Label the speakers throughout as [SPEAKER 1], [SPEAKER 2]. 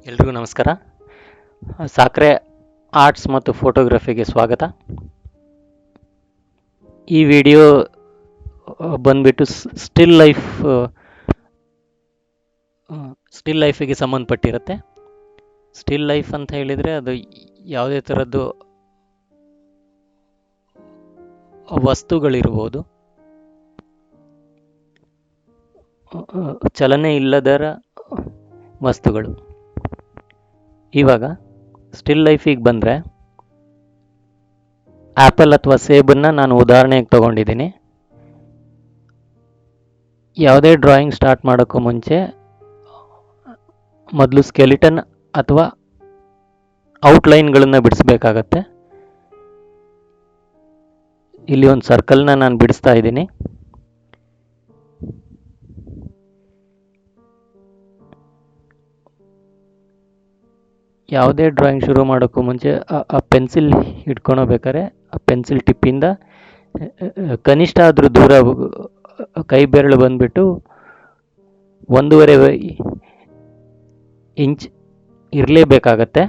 [SPEAKER 1] ಎಲ್ರಿಗೂ ನಮಸ್ಕಾರ. ಸಾಕ್ರೆ ಆರ್ಟ್ಸ್ ಮತ್ತು ಫೋಟೋಗ್ರಫಿಗೆ ಸ್ವಾಗತ. ಈ ವಿಡಿಯೋ ಬಂದ್ಬಿಟ್ಟು ಸ್ಟಿಲ್ ಲೈಫಿಗೆ ಸಂಬಂಧಪಟ್ಟಿರುತ್ತೆ. ಸ್ಟಿಲ್ ಲೈಫ್ ಅಂತ ಹೇಳಿದರೆ ಅದು ಯಾವುದೇ ಥರದ್ದು ವಸ್ತುಗಳಿರ್ಬೋದು, ಚಲನೆ ಇಲ್ಲದರ ವಸ್ತುಗಳು. ಇವಾಗ ಸ್ಟಿಲ್ ಲೈಫಿಗೆ ಬಂದರೆ ಆ್ಯಪಲ್ ಅಥವಾ ಸೇಬನ್ನು ನಾನು ಉದಾಹರಣೆಗೆ ತಗೊಂಡಿದ್ದೀನಿ. ಯಾವುದೇ ಡ್ರಾಯಿಂಗ್ ಸ್ಟಾರ್ಟ್ ಮಾಡೋಕ್ಕೂ ಮುಂಚೆ ಮೊದಲು ಸ್ಕೆಲಿಟನ್ ಅಥವಾ ಔಟ್ಲೈನ್ಗಳನ್ನು ಬಿಡಿಸ್ಬೇಕಾಗತ್ತೆ. ಇಲ್ಲಿ ಒಂದು ಸರ್ಕಲ್ನ ನಾನು ಬಿಡಿಸ್ತಾ ಇದ್ದೀನಿ. ಯಾವುದೇ ಡ್ರಾಯಿಂಗ್ ಶುರು ಮಾಡೋಕ್ಕೂ ಮುಂಚೆ ಆ ಪೆನ್ಸಿಲ್ ಹಿಡ್ಕೊಳ್ಬೇಕಾದ್ರೆ ಆ ಪೆನ್ಸಿಲ್ ಟಿಪ್ಪಿಂದ ಕನಿಷ್ಠ ಆದರೂ ದೂರ ಕೈ ಬೆರಳು ಬಂದ್ಬಿಟ್ಟು 1.5 ಇಂಚ್ ಇರಲೇಬೇಕಾಗತ್ತೆ.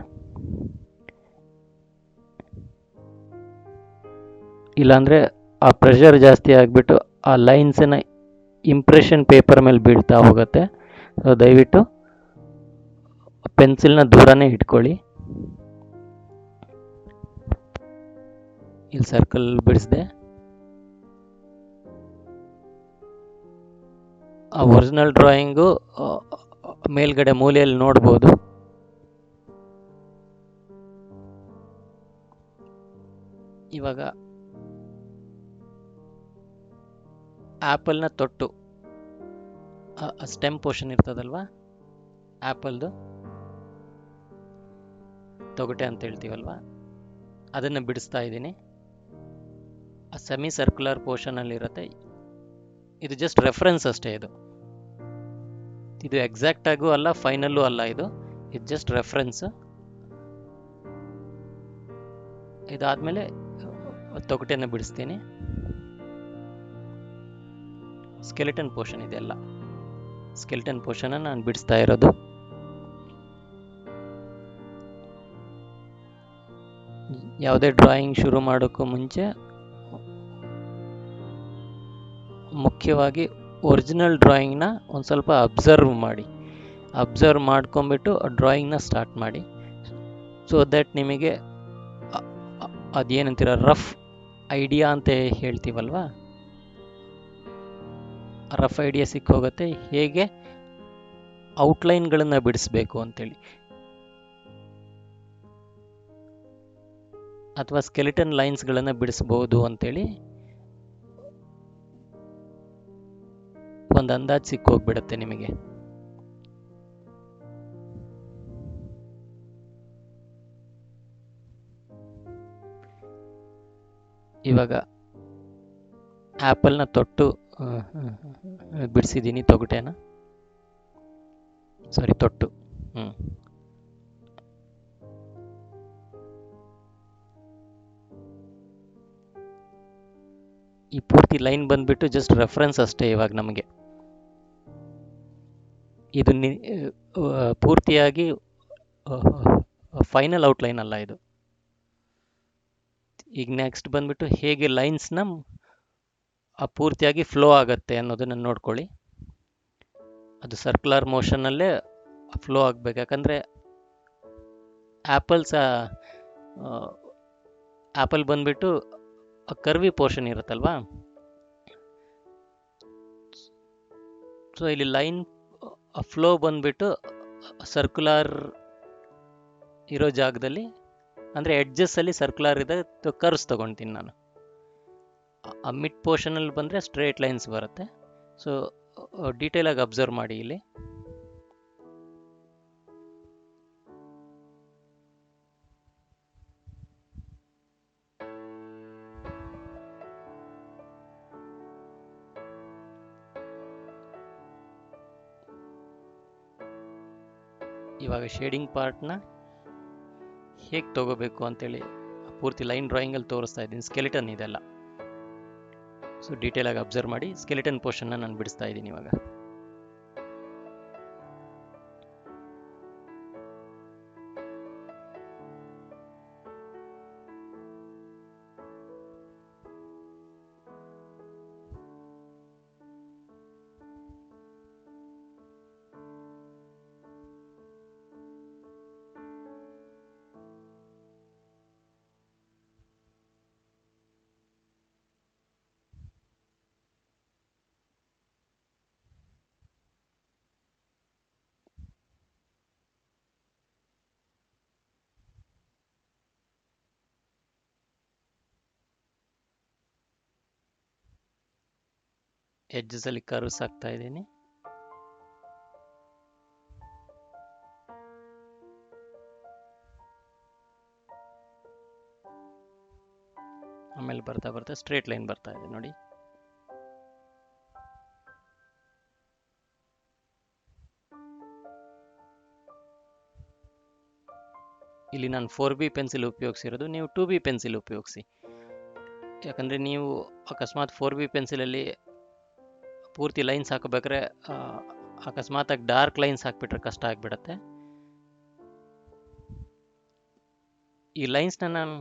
[SPEAKER 1] ಇಲ್ಲಾಂದರೆ ಆ ಪ್ರೆಷರ್ ಜಾಸ್ತಿ ಆಗಿಬಿಟ್ಟು ಆ ಲೈನ್ಸನ್ನು ಇಂಪ್ರೆಷನ್ ಪೇಪರ್ ಮೇಲೆ ಬೀಳ್ತಾ ಹೋಗುತ್ತೆ. ಸೊ ದಯವಿಟ್ಟು ಪೆನ್ಸಿಲ್ನ ದೂರನೇ ಇಟ್ಕೊಳ್ಳಿ. ಇಲ್ಲಿ ಸರ್ಕಲ್ ಬಿಡಿಸಿದೆ. ಆ ಒರಿಜಿನಲ್ ಡ್ರಾಯಿಂಗು ಮೇಲ್ಗಡೆ ಮೂಲೆಯಲ್ಲಿ ನೋಡ್ಬೋದು. ಇವಾಗ ಆ್ಯಪಲ್ನ ತೊಟ್ಟು ಸ್ಟೆಮ್ ಪೋರ್ಷನ್ ಇರ್ತದಲ್ವ, ಆ್ಯಪಲ್ದು ತೊಗಟೆ ಅಂತ ಹೇಳ್ತೀವಲ್ವ, ಅದನ್ನು ಬಿಡಿಸ್ತಾ ಇದ್ದೀನಿ. ಆ ಸೆಮಿ ಸರ್ಕ್ಯುಲರ್ ಪೋರ್ಷನಲ್ಲಿರುತ್ತೆ. ಇದು ಜಸ್ಟ್ ರೆಫರೆನ್ಸ್ ಅಷ್ಟೇ. ಇದು ಎಕ್ಸಾಕ್ಟ್ ಆಗೂ ಅಲ್ಲ, ಫೈನಲ್ಲೂ ಅಲ್ಲ. ಇದು ಜಸ್ಟ್ ರೆಫರೆನ್ಸ್. ಇದಾದಮೇಲೆ ತೊಗಟೆನ ಬಿಡಿಸ್ತೀನಿ. ಸ್ಕೆಲಿಟನ್ ಪೋರ್ಷನ್ ಇದೆಲ್ಲ, ಸ್ಕೆಲಿಟನ್ ಪೋರ್ಷನ್ನ ನಾನು ಬಿಡಿಸ್ತಾ ಇರೋದು. ಯಾವುದೇ ಡ್ರಾಯಿಂಗ್ ಶುರು ಮಾಡೋಕ್ಕೂ ಮುಂಚೆ ಮುಖ್ಯವಾಗಿ ಒರಿಜಿನಲ್ ಡ್ರಾಯಿಂಗ್ನ ಒಂದು ಸ್ವಲ್ಪ ಅಬ್ಸರ್ವ್ ಮಾಡ್ಕೊಂಬಿಟ್ಟು ಡ್ರಾಯಿಂಗ್ನ ಸ್ಟಾರ್ಟ್ ಮಾಡಿ. ಸೊ ದಟ್ ನಿಮಗೆ ಅದೇನಂತೀರ, ರಫ್ ಐಡಿಯಾ ಅಂತ ಹೇಳ್ತೀವಲ್ವ, ರಫ್ ಐಡಿಯಾ ಸಿಕ್ಕೋಗುತ್ತೆ ಹೇಗೆ ಔಟ್ಲೈನ್ಗಳನ್ನು ಬಿಡಿಸ್ಬೇಕು ಅಂತೇಳಿ, ಅಥವಾ ಸ್ಕೆಲಿಟನ್ ಲೈನ್ಸ್ಗಳನ್ನು ಬಿಡಿಸ್ಬೋದು ಅಂತೇಳಿ ಒಂದು ಅಂದಾಜು ಸಿಕ್ಕೋಗ್ಬಿಡುತ್ತೆ ನಿಮಗೆ. ಇವಾಗ ಆ್ಯಪಲ್ನ ತೊಟ್ಟು ಬಿಡಿಸಿದ್ದೀನಿ, ತೊಗಟೆನ ತೊಟ್ಟು. ಈ ಪೂರ್ತಿ ಲೈನ್ ಬಂದ್ಬಿಟ್ಟು ಜಸ್ಟ್ ರೆಫರೆನ್ಸ್ ಅಷ್ಟೇ. ಇವಾಗ ನಮಗೆ ಇದು ಪೂರ್ತಿಯಾಗಿ ಫೈನಲ್ ಔಟ್ಲೈನ್ ಅಲ್ಲ ಇದು. ಈಗ ನೆಕ್ಸ್ಟ್ ಬಂದ್ಬಿಟ್ಟು ಹೇಗೆ ಲೈನ್ಸ್ನ ಪೂರ್ತಿಯಾಗಿ ಫ್ಲೋ ಆಗುತ್ತೆ ಅನ್ನೋದನ್ನು ನೋಡ್ಕೊಳ್ಳಿ. ಅದು ಸರ್ಕ್ಯುಲರ್ ಮೋಷನ್ನಲ್ಲೇ ಫ್ಲೋ ಆಗಬೇಕು. ಯಾಕಂದರೆ ಆ್ಯಪಲ್ ಬಂದ್ಬಿಟ್ಟು ಕರ್ವಿ ಪೋರ್ಷನ್ ಇರುತ್ತಲ್ವಾ. ಸೊ ಇಲ್ಲಿ ಲೈನ್ ಫ್ಲೋ ಬಂದ್ಬಿಟ್ಟು ಸರ್ಕ್ಯುಲರ್ ಇರೋ ಜಾಗದಲ್ಲಿ, ಅಂದರೆ ಎಡ್ಜಸ್ಸಲ್ಲಿ ಸರ್ಕ್ಯುಲರ್ ಇದೆ, ಕರ್ವ್ಸ್ ತೊಗೊಳ್ತೀನಿ ನಾನು. ಆ ಮಿಡ್ ಪೋರ್ಷನಲ್ಲಿ ಬಂದರೆ ಸ್ಟ್ರೇಟ್ ಲೈನ್ಸ್ ಬರುತ್ತೆ. ಸೊ ಡೀಟೇಲಾಗಿ ಅಬ್ಸರ್ವ್ ಮಾಡಿ ಇಲ್ಲಿ. ಇವಾಗ ಶೇಡಿಂಗ್ ಪಾರ್ಟ್ನ ಹೇಗೆ ತಗೋಬೇಕು ಅಂತೇಳಿ ಪೂರ್ತಿ ಲೈನ್ ಡ್ರಾಯಿಂಗಲ್ಲಿ ತೋರಿಸ್ತಾ ಇದ್ದೀನಿ. ಸ್ಕೆಲಿಟನ್ ಇದೆಲ್ಲ. ಸೊ ಡೀಟೇಲಾಗಿ ಅಬ್ಸರ್ವ್ ಮಾಡಿ. ಸ್ಕೆಲಿಟನ್ ಪೋರ್ಷನ್ನ ನಾನು ಬಿಡಿಸ್ತಾ ಇದ್ದೀನಿ ಇವಾಗ. ಎಡ್ಜಸ್ ಅಲ್ಲಿ ಕರ್ವ್ಸ್ ಹಾಕ್ತಾ ಇದ್ದೀನಿ. ಆಮೇಲೆ ಬರ್ತಾ ಬರ್ತಾ ಸ್ಟ್ರೇಟ್ ಲೈನ್ ಬರ್ತಾ ಇದೆ ನೋಡಿ. ಇಲ್ಲಿ ನಾನು 4B ಪೆನ್ಸಿಲ್ ಉಪಯೋಗಿಸಿರೋದು, ನೀವು 2B ಪೆನ್ಸಿಲ್ ಉಪಯೋಗಿಸಿ. ಯಾಕಂದರೆ ನೀವು ಅಕಸ್ಮಾತ್ 4B ಪೆನ್ಸಿಲಲ್ಲಿ ಪೂರ್ತಿ ಲೈನ್ಸ್ ಹಾಕಬೇಕಾದ್ರೆ ಅಕಸ್ಮಾತಾಗಿ ಡಾರ್ಕ್ ಲೈನ್ಸ್ ಹಾಕ್ಬಿಟ್ರೆ ಕಷ್ಟ ಆಗಿಬಿಡತ್ತೆ. ಈ ಲೈನ್ಸ್ನ ನಾನು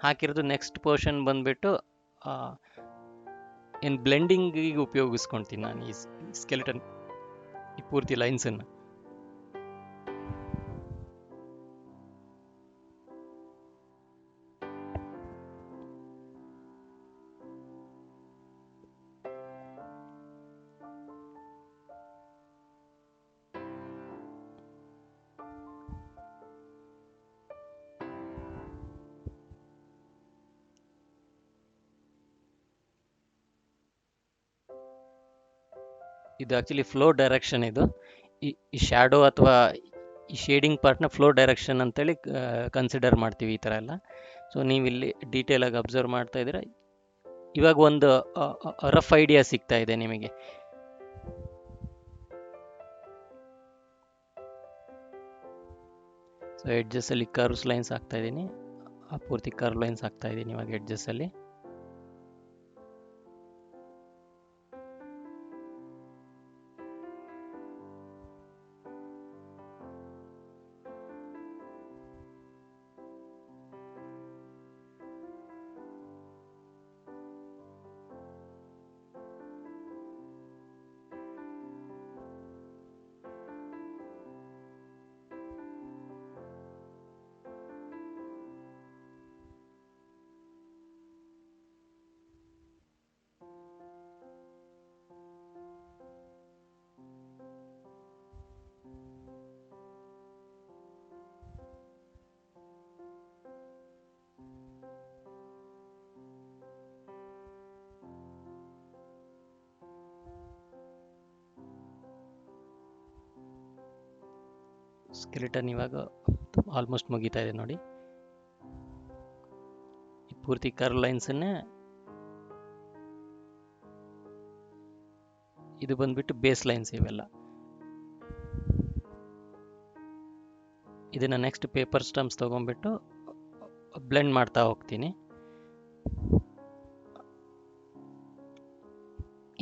[SPEAKER 1] ಹಾಕಿರೋದು ನೆಕ್ಸ್ಟ್ ಪೋರ್ಷನ್ ಬಂದುಬಿಟ್ಟು ಏನು ಬ್ಲೆಂಡಿಂಗಿಗೆ ಉಪಯೋಗಿಸ್ಕೊಳ್ತೀನಿ ನಾನು ಈ ಸ್ಕೆಲಿಟನ್, ಈ ಪೂರ್ತಿ ಲೈನ್ಸನ್ನು. ಇದು ಆ್ಯಕ್ಚುಲಿ ಫ್ಲೋ ಡೈರೆಕ್ಷನ್. ಇದು ಈ ಶ್ಯಾಡೋ ಅಥವಾ ಈ ಶೇಡಿಂಗ್ ಪಾರ್ಟ್ನ ಫ್ಲೋ ಡೈರೆಕ್ಷನ್ ಅಂತೇಳಿ ಕನ್ಸಿಡರ್ ಮಾಡ್ತೀವಿ ಈ ಥರ ಎಲ್ಲ. ಸೊ ನೀವಿಲ್ಲಿ ಡೀಟೇಲಾಗಿ ಅಬ್ಸರ್ವ್ ಮಾಡ್ತಾ ಇದ್ದೀರಾ. ಇವಾಗ ಒಂದು ರಫ್ ಐಡಿಯಾ ಸಿಗ್ತಾ ಇದೆ ನಿಮಗೆ. ಸೊ ಎಡ್ಜಸ್ಸಲ್ಲಿ ಕರ್ವ್ಸ್ ಲೈನ್ಸ್ ಹಾಕ್ತಾ ಇದ್ದೀನಿ, ಪೂರ್ತಿ ಕರ್ವ್ ಲೈನ್ಸ್ ಹಾಕ್ತಾ ಇದ್ದೀನಿ ಇವಾಗ ಎಡ್ಜಸ್ಸಲ್ಲಿ. ಸ್ಕೆಲಿಟನ್ ಇವಾಗ ಆಲ್ಮೋಸ್ಟ್ ಮುಗಿತಾ ಇದೆ ನೋಡಿ. ಈ ಪೂರ್ತಿ ಕರ್ವ್ ಲೈನ್ಸನ್ನೇ ಇದು ಬಂದ್ಬಿಟ್ಟು ಬೇಸ್ ಲೈನ್ಸ್ ಇವೆಲ್ಲ. ಇದನ್ನು ನೆಕ್ಸ್ಟ್ ಪೇಪರ್ ಸ್ಟಂಪ್ಸ್ ತೊಗೊಂಡ್ಬಿಟ್ಟು ಬ್ಲೆಂಡ್ ಮಾಡ್ತಾ ಹೋಗ್ತೀನಿ.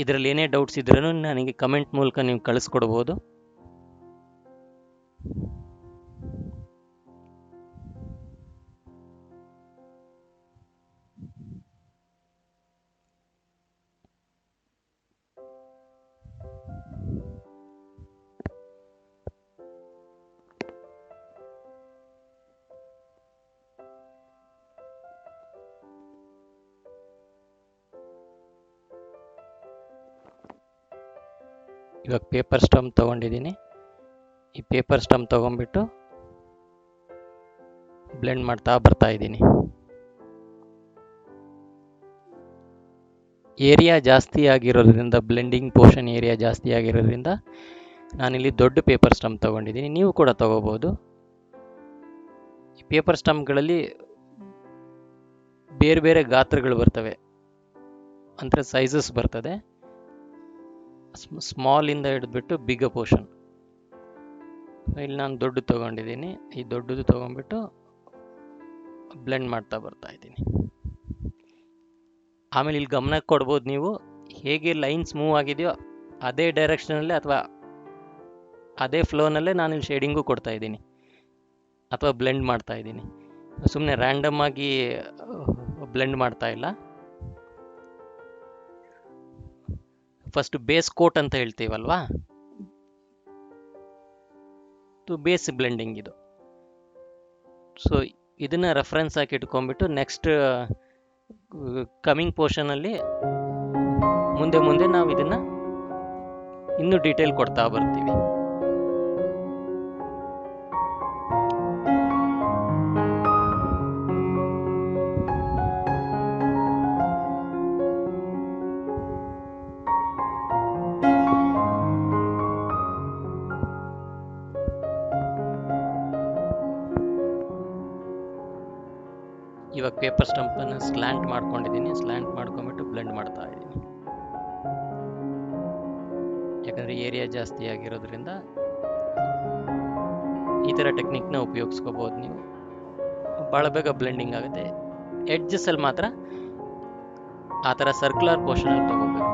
[SPEAKER 1] ಇದರಲ್ಲಿ ಏನೇ ಡೌಟ್ಸ್ ಇದ್ರೂ ನನಗೆ ಕಮೆಂಟ್ ಮೂಲಕ ನೀವು ಕಳಿಸ್ಕೊಡ್ಬೋದು. ಇವಾಗ ಪೇಪರ್ ಸ್ಟಂಪ್ ತೊಗೊಂಡಿದ್ದೀನಿ. ಈ ಪೇಪರ್ ಸ್ಟಂಪ್ ತೊಗೊಂಡ್ಬಿಟ್ಟು ಬ್ಲೆಂಡ್ ಮಾಡ್ತಾ ಬರ್ತಾ ಇದ್ದೀನಿ. ಏರಿಯಾ ಜಾಸ್ತಿ ಆಗಿರೋದ್ರಿಂದ, ಬ್ಲೆಂಡಿಂಗ್ ಪೋರ್ಷನ್ ಏರಿಯಾ ಜಾಸ್ತಿ ಆಗಿರೋದ್ರಿಂದ ನಾನಿಲ್ಲಿ ದೊಡ್ಡ ಪೇಪರ್ ಸ್ಟಂಪ್ ತೊಗೊಂಡಿದ್ದೀನಿ. ನೀವು ಕೂಡ ತೊಗೋಬೋದು. ಈ ಪೇಪರ್ ಸ್ಟಂಪ್ಗಳಲ್ಲಿ ಬೇರೆ ಬೇರೆ ಗಾತ್ರಗಳು ಬರ್ತವೆ, ಅಂದರೆ ಸೈಜಸ್ ಬರ್ತದೆ. ಸ್ಮಾಲಿಂದ ಹಿಡಿದ್ಬಿಟ್ಟು ಬಿಗ್ ಪೋರ್ಷನ್. ಇಲ್ಲಿ ನಾನು ದೊಡ್ಡ ತೊಗೊಂಡಿದ್ದೀನಿ. ಈ ದೊಡ್ಡದು ತೊಗೊಂಡ್ಬಿಟ್ಟು ಬ್ಲೆಂಡ್ ಮಾಡ್ತಾ ಬರ್ತಾ ಇದ್ದೀನಿ. ಆಮೇಲೆ ಇಲ್ಲಿ ಗಮನ ಕೊಡ್ಬೋದು ನೀವು, ಹೇಗೆ ಲೈನ್ಸ್ ಮೂವ್ ಆಗಿದೆಯೋ ಅದೇ ಡೈರೆಕ್ಷನಲ್ಲೇ ಅಥವಾ ಅದೇ ಫ್ಲೋನಲ್ಲೇ ನಾನು ಇಲ್ಲಿ ಶೇಡಿಂಗು ಕೊಡ್ತಾ ಇದ್ದೀನಿ ಅಥವಾ ಬ್ಲೆಂಡ್ ಮಾಡ್ತಾ ಇದ್ದೀನಿ. ಸುಮ್ಮನೆ ರ್ಯಾಂಡಮ್ ಆಗಿ ಬ್ಲೆಂಡ್ ಮಾಡ್ತಾ ಇಲ್ಲ. ಫಸ್ಟ್ ಬೇಸ್ ಕೋಟ್ ಅಂತ ಹೇಳ್ತೀವಲ್ವಾ, ಬೇಸ್ ಬ್ಲೆಂಡಿಂಗ್ ಇದು. ಸೊ ಇದನ್ನ ರೆಫರೆನ್ಸ್ ಆಗಿ ಇಟ್ಕೊಂಡ್ಬಿಟ್ಟು ನೆಕ್ಸ್ಟ್ ಕಮಿಂಗ್ ಪೋರ್ಷನಲ್ಲಿ ಮುಂದೆ ಮುಂದೆ ನಾವು ಇದನ್ನ ಇನ್ನೂ ಡೀಟೇಲ್ ಕೊಡ್ತಾ ಬರ್ತೀವಿ. ಇವಾಗ ಪೇಪರ್ ಸ್ಟಂಪನ್ನು ಸ್ಲ್ಯಾಂಟ್ ಮಾಡ್ಕೊಂಡಿದ್ದೀನಿ. ಸ್ಲ್ಯಾಂಟ್ ಮಾಡ್ಕೊಂಬಿಟ್ಟು ಬ್ಲೆಂಡ್ ಮಾಡ್ತಾ ಇದ್ದೀನಿ. ಯಾಕಂದರೆ ಏರಿಯಾ ಜಾಸ್ತಿ ಆಗಿರೋದ್ರಿಂದ ಈ ಥರ ಟೆಕ್ನಿಕ್ನ ಉಪಯೋಗಿಸ್ಕೋಬೋದು ನೀವು. ಭಾಳ ಬೇಗ ಬ್ಲೆಂಡಿಂಗ್ ಆಗುತ್ತೆ. ಎಡ್ಜಸ್ಸಲ್ಲಿ ಮಾತ್ರ ಆ ಥರ ಸರ್ಕ್ಯುಲರ್ ಪೋರ್ಷನಲ್ಲಿ ತಗೋಬೇಕು ನಾವು.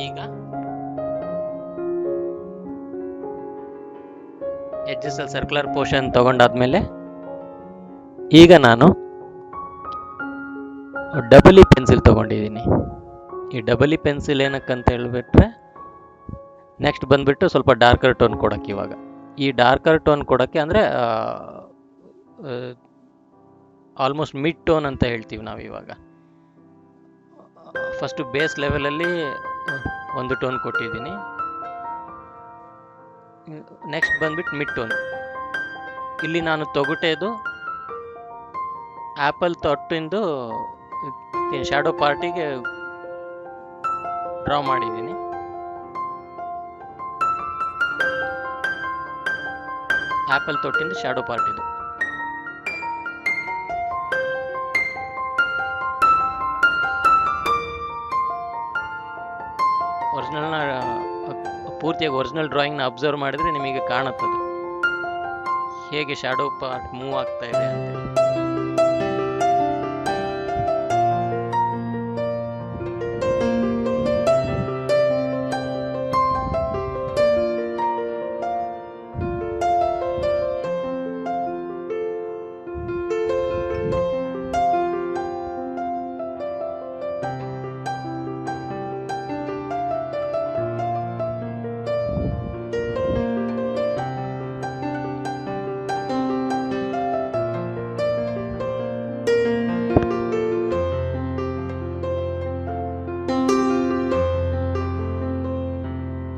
[SPEAKER 1] ಈಗ ಎಡ್ಜಸ್ಸಲ್ಲಿ ಸರ್ಕ್ಯುಲರ್ ಪೋರ್ಷನ್ ತಗೊಂಡಾದ್ಮೇಲೆ ಈಗ ನಾನು ಡಬಲಿ ಪೆನ್ಸಿಲ್ ತೊಗೊಂಡಿದ್ದೀನಿ. ಈ ಡಬಲಿ ಪೆನ್ಸಿಲ್ ಏನಕ್ಕಂತ ಹೇಳ್ಬಿಟ್ರೆ ನೆಕ್ಸ್ಟ್ ಬಂದುಬಿಟ್ಟು ಸ್ವಲ್ಪ ಡಾರ್ಕರ್ ಟೋನ್ ಕೊಡೋಕ್ಕೆ. ಇವಾಗ ಈ ಡಾರ್ಕರ್ ಟೋನ್ ಕೊಡೋಕ್ಕೆ ಅಂದರೆ ಆಲ್ಮೋಸ್ಟ್ ಮಿಡ್ ಟೋನ್ ಅಂತ ಹೇಳ್ತೀವಿ ನಾವು. ಇವಾಗ ಫಸ್ಟು ಬೇಸ್ ಲೆವೆಲಲ್ಲಿ ಒಂದು ಟೋನ್ ಕೊಟ್ಟಿದ್ದೀನಿ. ನೆಕ್ಸ್ಟ್ ಬಂದ್ಬಿಟ್ಟು ಮಿಡ್ ಟೋನ್. ಇಲ್ಲಿ ನಾನು ತೊಗುಟೆದು ಆ್ಯಪಲ್ ತೊಟ್ಟಿಂದು ಶ್ಯಾಡೋ ಪಾರ್ಟಿಗೆ ಡ್ರಾ ಮಾಡಿದ್ದೀನಿ. ಆ್ಯಪಲ್ ತೊಟ್ಟಿಂದು ಶ್ಯಾಡೋ ಪಾರ್ಟಿದು. ಒರಿಜಿನಲ್ನ ಪೂರ್ತಿಯಾಗಿ ಒರಿಜಿನಲ್ ಡ್ರಾಯಿಂಗ್ನ ಅಬ್ಸರ್ವ್ ಮಾಡಿದರೆ ನಿಮಗೆ ಕಾಣುತ್ತದೆ ಹೇಗೆ ಶ್ಯಾಡೋ ಪಾರ್ಟ್ ಮೂವ್ ಆಗ್ತಾ ಇದೆ ಅಂತೇಳಿ.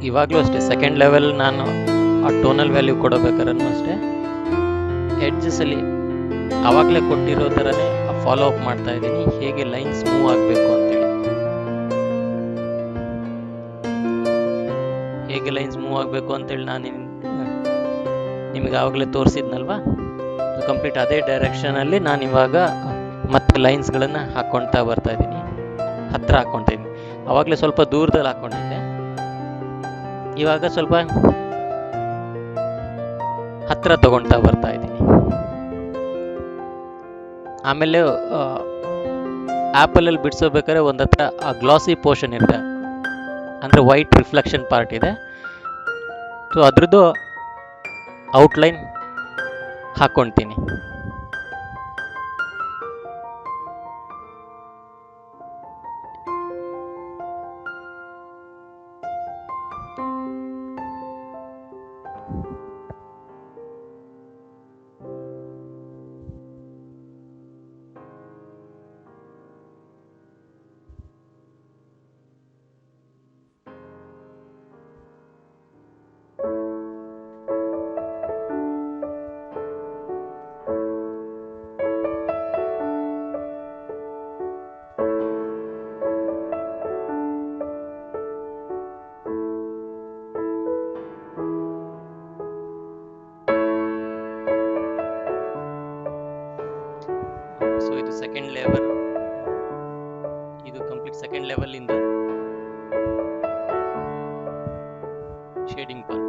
[SPEAKER 1] ಇವಾಗಲೂ ಅಷ್ಟೇ ಸೆಕೆಂಡ್ ಲೆವೆಲ್ ನಾನು ಆ ಟೋನಲ್ ವ್ಯಾಲ್ಯೂ ಕೊಡಬೇಕಾದ್ರೂ ಅಷ್ಟೇ ಎಡ್ಜಸ್ಸಲ್ಲಿ ಆವಾಗಲೇ ಕೊಟ್ಟಿರೋ ಥರನೇ ಫಾಲೋ ಅಪ್ ಮಾಡ್ತಾ ಇದ್ದೀನಿ, ಹೇಗೆ ಲೈನ್ಸ್ ಮೂವ್ ಆಗಬೇಕು ಅಂತೇಳಿ. ಹೇಗೆ ಲೈನ್ಸ್ ಮೂವ್ ಆಗಬೇಕು ಅಂತೇಳಿ ನಾನು ನಿಮಗೆ ಆವಾಗಲೇ ತೋರಿಸಿದ್ನಲ್ವಾ. ಕಂಪ್ಲೀಟ್ ಅದೇ ಡೈರೆಕ್ಷನಲ್ಲಿ ನಾನು ಇವಾಗ ಮತ್ತೆ ಲೈನ್ಸ್ಗಳನ್ನು ಹಾಕ್ಕೊಳ್ತಾ ಬರ್ತಾ ಇದ್ದೀನಿ. ಹತ್ತಿರ ಹಾಕ್ಕೊಳ್ತಾ ಇದ್ದೀನಿ. ಆವಾಗಲೇ ಸ್ವಲ್ಪ ದೂರದಲ್ಲಿ ಹಾಕ್ಕೊಂಡಿದ್ದೆ, ಇವಾಗ ಸ್ವಲ್ಪ ಹತ್ತಿರ ತಗೊಳ್ತಾ ಬರ್ತಾ ಇದ್ದೀನಿ. ಆಮೇಲೆ ಆ್ಯಪಲಲ್ಲಿ ಬಿಡಿಸೋಬೇಕಾದ್ರೆ ಒಂದು ಹತ್ರ ಆ ಗ್ಲಾಸಿ ಪೋರ್ಷನ್ ಇರುತ್ತೆ, ಅಂದರೆ ವೈಟ್ ರಿಫ್ಲೆಕ್ಷನ್ ಪಾರ್ಟ್ ಇದೆ. ಸೊ ಅದ್ರದ್ದು ಔಟ್ಲೈನ್ ಹಾಕ್ಕೊಳ್ತೀನಿ. ಸೊ ಇದು ಸೆಕೆಂಡ್ ಲೆವೆಲ್, ಇದು ಕಂಪ್ಲೀಟ್ ಸೆಕೆಂಡ್ ಲೆವೆಲ್ ಇಂದ ಶೇಡಿಂಗ್ ಪಾರ್ಟ್.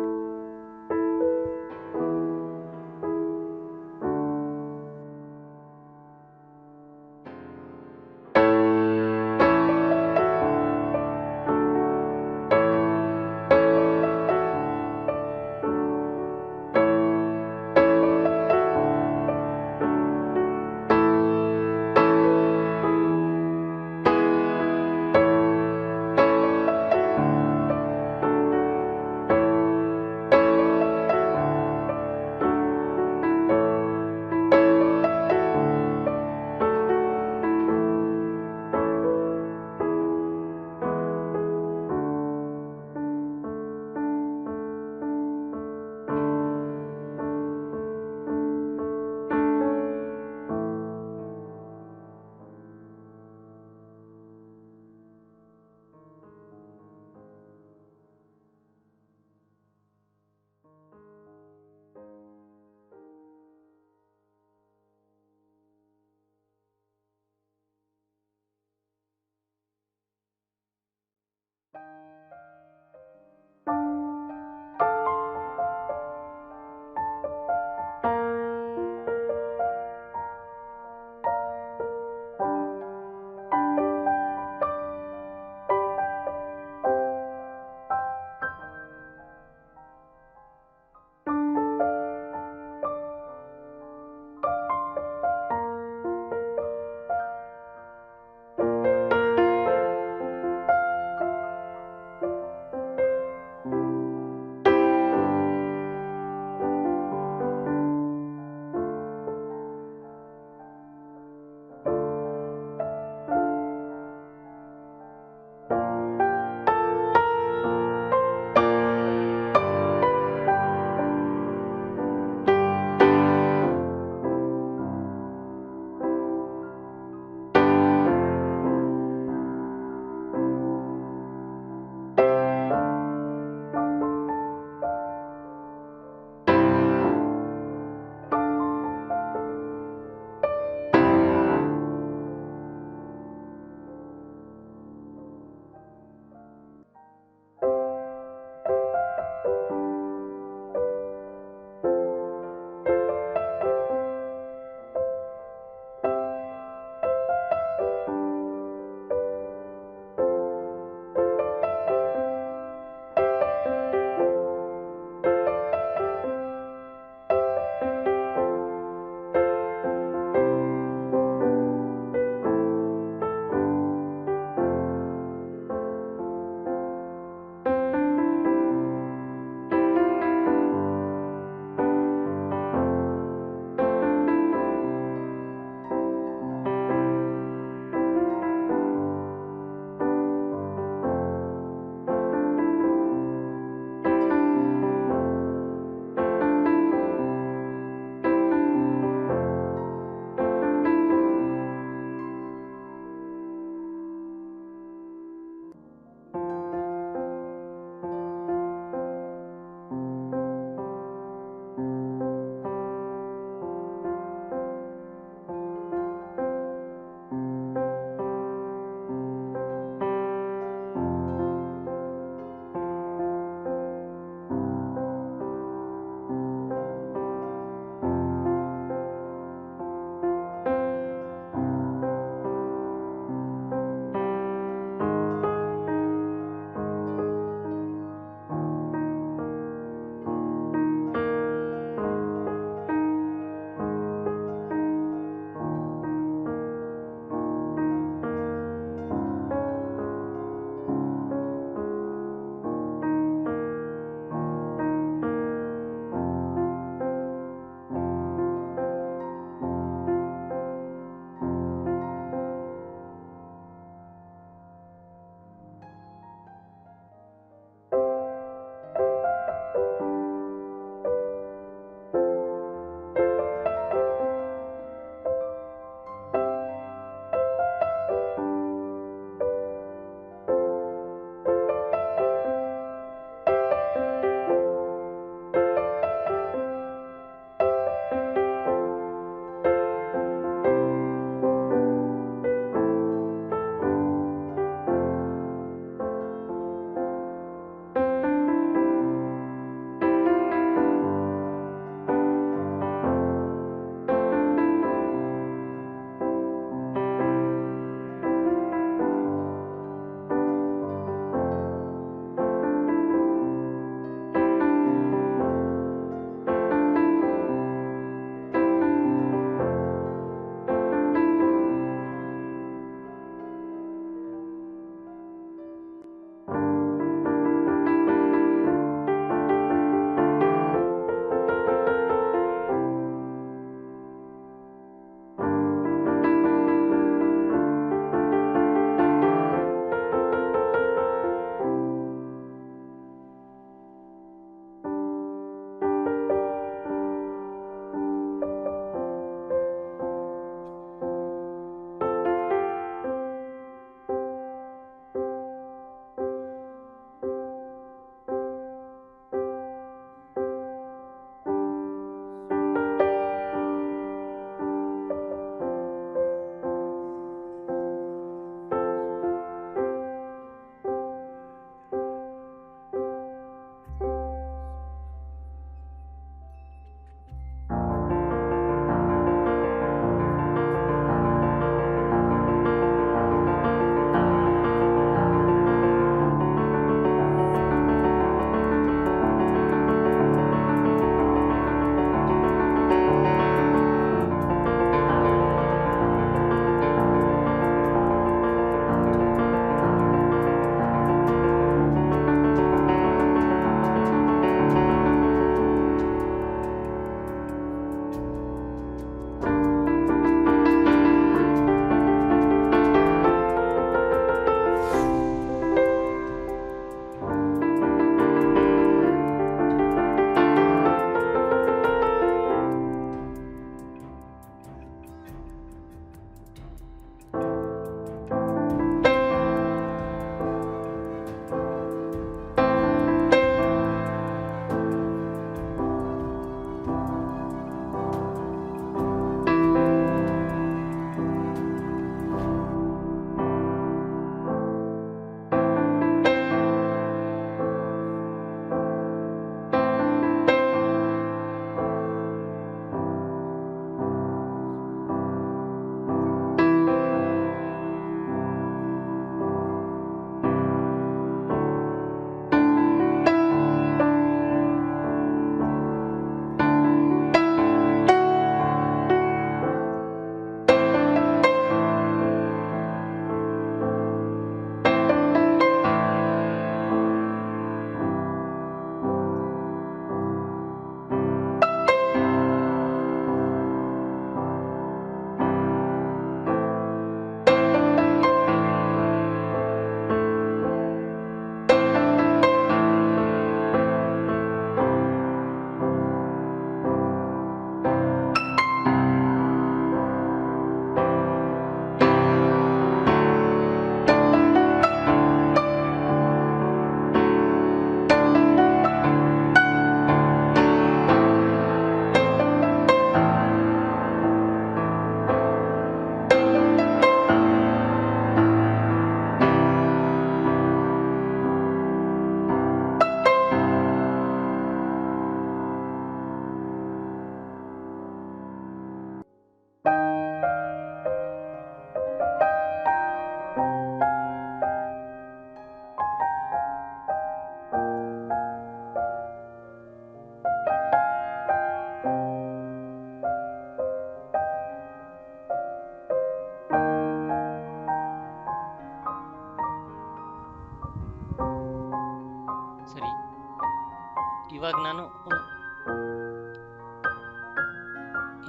[SPEAKER 1] ಇವಾಗ ನಾನು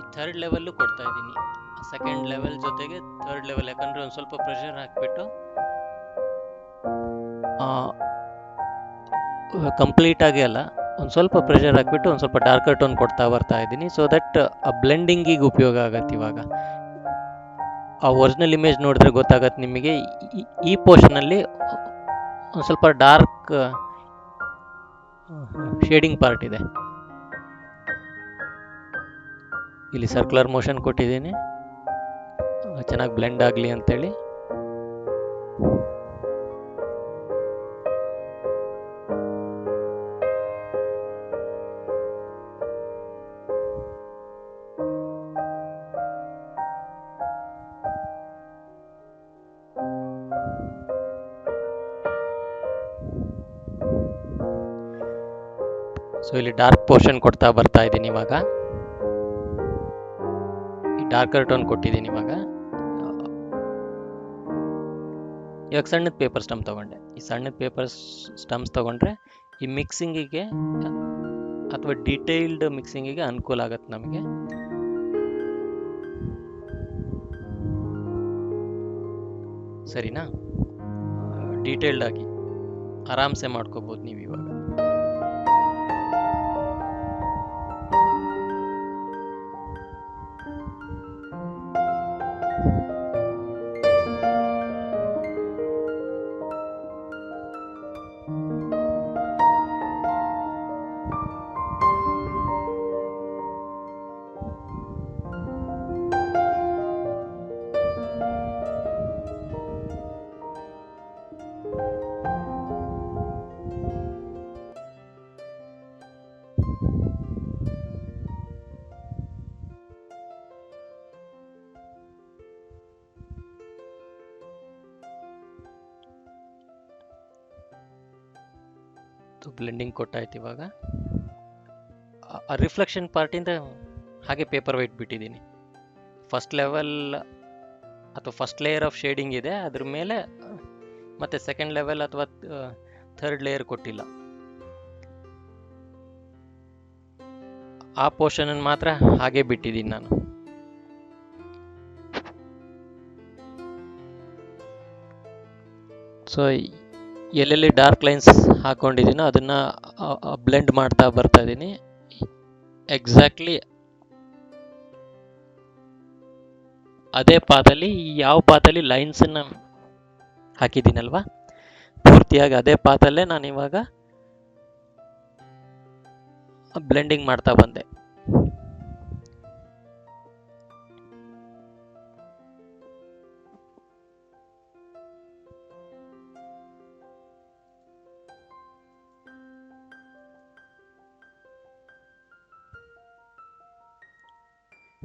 [SPEAKER 1] ಈ ಥರ್ಡ್ ಲೆವೆಲ್ಲು ಕೊಡ್ತಾ ಇದ್ದೀನಿ, ಸೆಕೆಂಡ್ ಲೆವೆಲ್ ಜೊತೆಗೆ ಥರ್ಡ್ ಲೆವೆಲ್, ಯಾಕಂದರೆ ಒಂದು ಸ್ವಲ್ಪ ಪ್ರೆಷರ್ ಹಾಕಿಬಿಟ್ಟು ಕಂಪ್ಲೀಟ್ ಆಗಿ ಅಲ್ಲ, ಒಂದು ಸ್ವಲ್ಪ ಪ್ರೆಷರ್ ಹಾಕ್ಬಿಟ್ಟು ಒಂದು ಸ್ವಲ್ಪ ಡಾರ್ಕರ್ ಟೋನ್ ಕೊಡ್ತಾ ಬರ್ತಾ ಇದ್ದೀನಿ, ಸೊ ದಟ್ ಆ ಬ್ಲೆಂಡಿಂಗಿಗೆ ಉಪಯೋಗ ಆಗತ್ತೆ. ಇವಾಗ ಆ ಒರಿಜಿನಲ್ ಇಮೇಜ್ ನೋಡಿದ್ರೆ ಗೊತ್ತಾಗತ್ತೆ ನಿಮಗೆ, ಈ ಪೋರ್ಷನಲ್ಲಿ ಒಂದು ಸ್ವಲ್ಪ ಡಾರ್ಕ್ ಶೇಡಿಂಗ್ ಪಾರ್ಟ್ ಇದೆ. ಇಲ್ಲಿ ಸರ್ಕ್ಯುಲರ್ ಮೋಷನ್ ಕೊಟ್ಟಿದ್ದೀನಿ, ಚೆನ್ನಾಗಿ ಬ್ಲೆಂಡ್ ಆಗಲಿ ಅಂತೇಳಿ. ಸೊ ಇಲ್ಲಿ ಡಾರ್ಕ್ ಪೋರ್ಷನ್ ಕೊಡ್ತಾ ಬರ್ತಾ ಇದ್ದೀನಿ. ಇವಾಗ ಈ ಡಾರ್ಕರ್ ಟೋನ್ ಕೊಟ್ಟಿದ್ದೀನಿ. ಇವಾಗ ಸಣ್ಣದ ಪೇಪರ್ ಸ್ಟಂಪ್ ತಗೊಂಡೆ. ಈ ಸಣ್ಣದ ಪೇಪರ್ ಸ್ಟಂಪ್ಸ್ ತಗೊಂಡ್ರೆ ಈ ಮಿಕ್ಸಿಂಗಿಗೆ ಅಥವಾ ಡೀಟೇಲ್ಡ್ ಮಿಕ್ಸಿಂಗಿಗೆ ಅನುಕೂಲ ಆಗತ್ತೆ ನಮಗೆ. ಸರಿನಾ? ಡೀಟೇಲ್ಡ್ ಆಗಿ ಆರಾಮ್ಸೆ ಮಾಡ್ಕೋಬೋದು ನೀವು ಇವಾಗ. ಬ್ಲೆಂಡಿಂಗ್ ಕೊಟ್ಟಾಯ್ತು. ಇವಾಗ ರಿಫ್ಲೆಕ್ಷನ್ ಪಾರ್ಟಿಂದ ಹಾಗೆ ಪೇಪರ್ ವೈಟ್ ಬಿಟ್ಟಿದ್ದೀನಿ. ಫಸ್ಟ್ ಲೆವೆಲ್ ಅಥವಾ ಫಸ್ಟ್ ಲೇಯರ್ ಆಫ್ ಶೇಡಿಂಗ್ ಇದೆ, ಅದ್ರ ಮೇಲೆ ಮತ್ತೆ ಸೆಕೆಂಡ್ ಲೆವೆಲ್ ಅಥವಾ ಥರ್ಡ್ ಲೇಯರ್ ಕೊಟ್ಟಿಲ್ಲ. ಆ ಪೋರ್ಷನ್ ಮಾತ್ರ ಹಾಗೆ ಬಿಟ್ಟಿದ್ದೀನಿ ನಾನು. ಸೊ ಎಲ್ಲೆಲ್ಲಿ ಡಾರ್ಕ್ ಲೈನ್ಸ್ ಹಾಕೊಂಡಿದ್ದೀನೋ ಅದನ್ನು ಬ್ಲೆಂಡ್ ಮಾಡ್ತಾ ಬರ್ತಾ ಇದ್ದೀನಿ. ಎಕ್ಸಾಕ್ಟ್ಲಿ ಅದೇ ಪಾತಲ್ಲಿ, ಯಾವ ಪಾತಲ್ಲಿ ಲೈನ್ಸನ್ನು ಹಾಕಿದ್ದೀನಲ್ವ, ಪೂರ್ತಿಯಾಗಿ ಅದೇ ಪಾತಲ್ಲೇ ನಾನು ಇವಾಗ ಬ್ಲೆಂಡಿಂಗ್ ಮಾಡ್ತಾ ಬಂದೆ.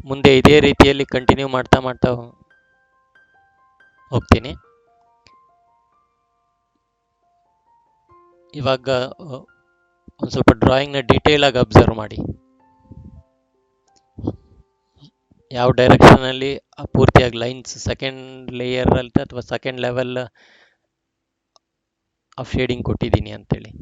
[SPEAKER 1] ಮುಂದೆ ಇದೇ ರೀತಿಯಲ್ಲಿ ಕಂಟಿನ್ಯೂ ಮಾಡ್ತಾ ಹೋಗ್ತೀನಿ. ಇವಾಗ ಒಂದು ಸ್ವಲ್ಪ ಡ್ರಾಯಿಂಗ್ನ ಡೀಟೇಲ್ ಆಗಿ ಅಬ್ಸರ್ವ್ ಮಾಡಿ. ಯಾವ ಡೈರೆಕ್ಷನಲ್ಲಿ ಪೂರ್ತಿಯಾಗಿ ಲೈನ್ಸ್ ಸೆಕೆಂಡ್ ಲೇಯರ್ ಅಲ್ಲಿ ಅಥವಾ ಸೆಕೆಂಡ್ ಲೆವೆಲ್ ಆಫ್ ಶೇಡಿಂಗ್ ಕೊಟ್ಟಿದ್ದೀನಿ ಅಂತೇಳಿ.